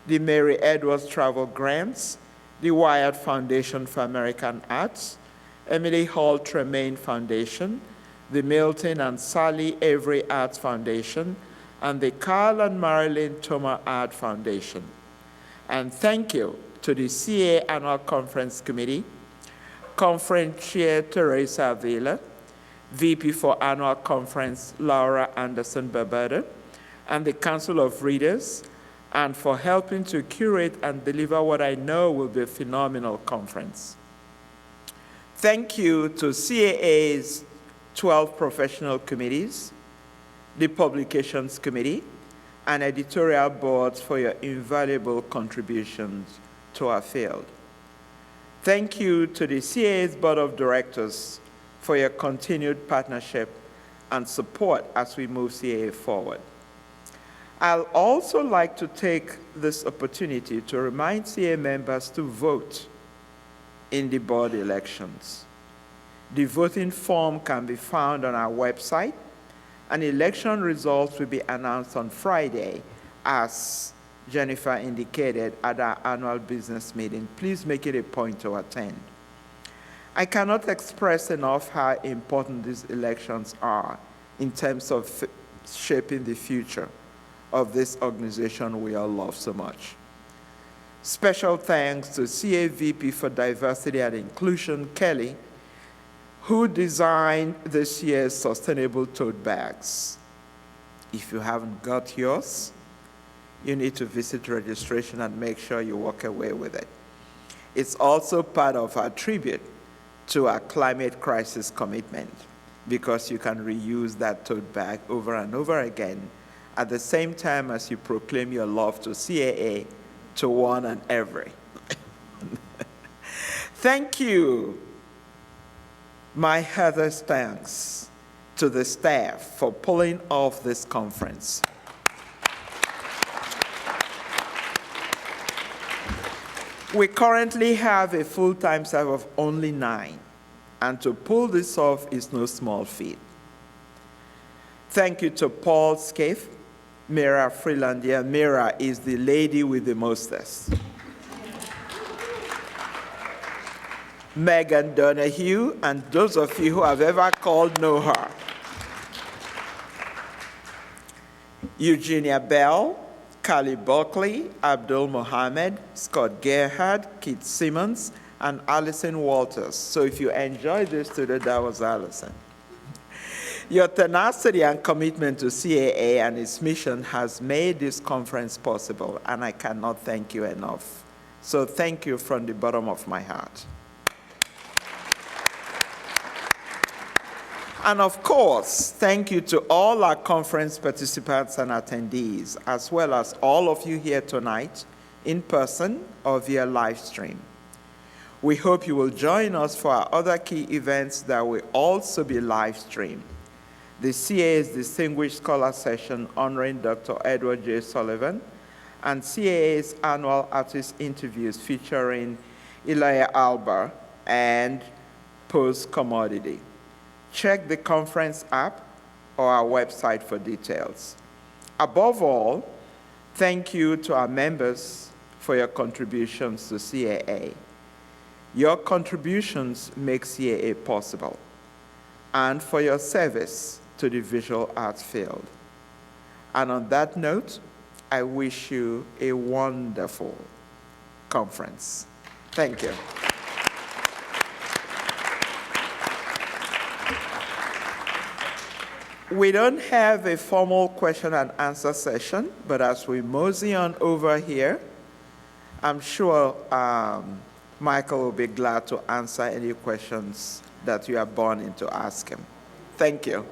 Speaker 1: the Mary Edwards Travel Grants, the Wyatt Foundation for American Arts, Emily Hall Tremaine Foundation, the Milton and Sally Avery Arts Foundation, and the Carl and Marilyn Thoma Art Foundation. And thank you to the CAA Annual Conference Committee, Conference Chair Teresa Avila, VP for Annual Conference Laura Anderson Babada, and the Council of Readers, and for helping to curate and deliver what I know will be a phenomenal conference. Thank you to CAA's 12 professional committees, the Publications Committee, and editorial boards for your invaluable contributions to our field. Thank you to the CAA's Board of Directors for your continued partnership and support as we move CAA forward. I'll also like to take this opportunity to remind CAA members to vote in the board elections. The voting form can be found on our website, and election results will be announced on Friday, as Jennifer indicated at our annual business meeting. Please make it a point to attend. I cannot express enough how important these elections are in terms of shaping the future of this organization we all love so much. Special thanks to CA VP for Diversity and Inclusion, Kelly, who designed this year's sustainable tote bags. If you haven't got yours, you need to visit registration and make sure you walk away with it. It's also part of our tribute to our climate crisis commitment, because you can reuse that tote bag over and over again at the same time as you proclaim your love to CAA to one and every. Thank you. My heartiest thanks to the staff for pulling off this conference. We currently have a full-time staff of only 9, and to pull this off is no small feat. Thank you to Paul Scaife, Mira Freelandia. Mira is the lady with the mostest. Megan Donahue, and those of you who have ever called know her. Eugenia Bell, Kali Buckley, Abdul Mohammed, Scott Gerhard, Keith Simmons, and Allison Walters. So if you enjoyed this today, that was Allison. Your tenacity and commitment to CAA and its mission has made this conference possible, and I cannot thank you enough. So thank you from the bottom of my heart. And of course, thank you to all our conference participants and attendees, as well as all of you here tonight, in person or via live stream. We hope you will join us for our other key events that will also be live streamed. The CAA's Distinguished Scholar Session honoring Dr. Edward J. Sullivan, and CAA's annual artist interviews featuring Elia Alba and post-commodity. Check the conference app or our website for details. Above all, thank you to our members for your contributions to CAA. Your contributions make CAA possible, and for your service to the visual arts field. And on that note, I wish you a wonderful conference. Thank you. We don't have a formal question and answer session, but as we mosey on over here, I'm sure Michael will be glad to answer any questions that you are burning to ask him. Thank you.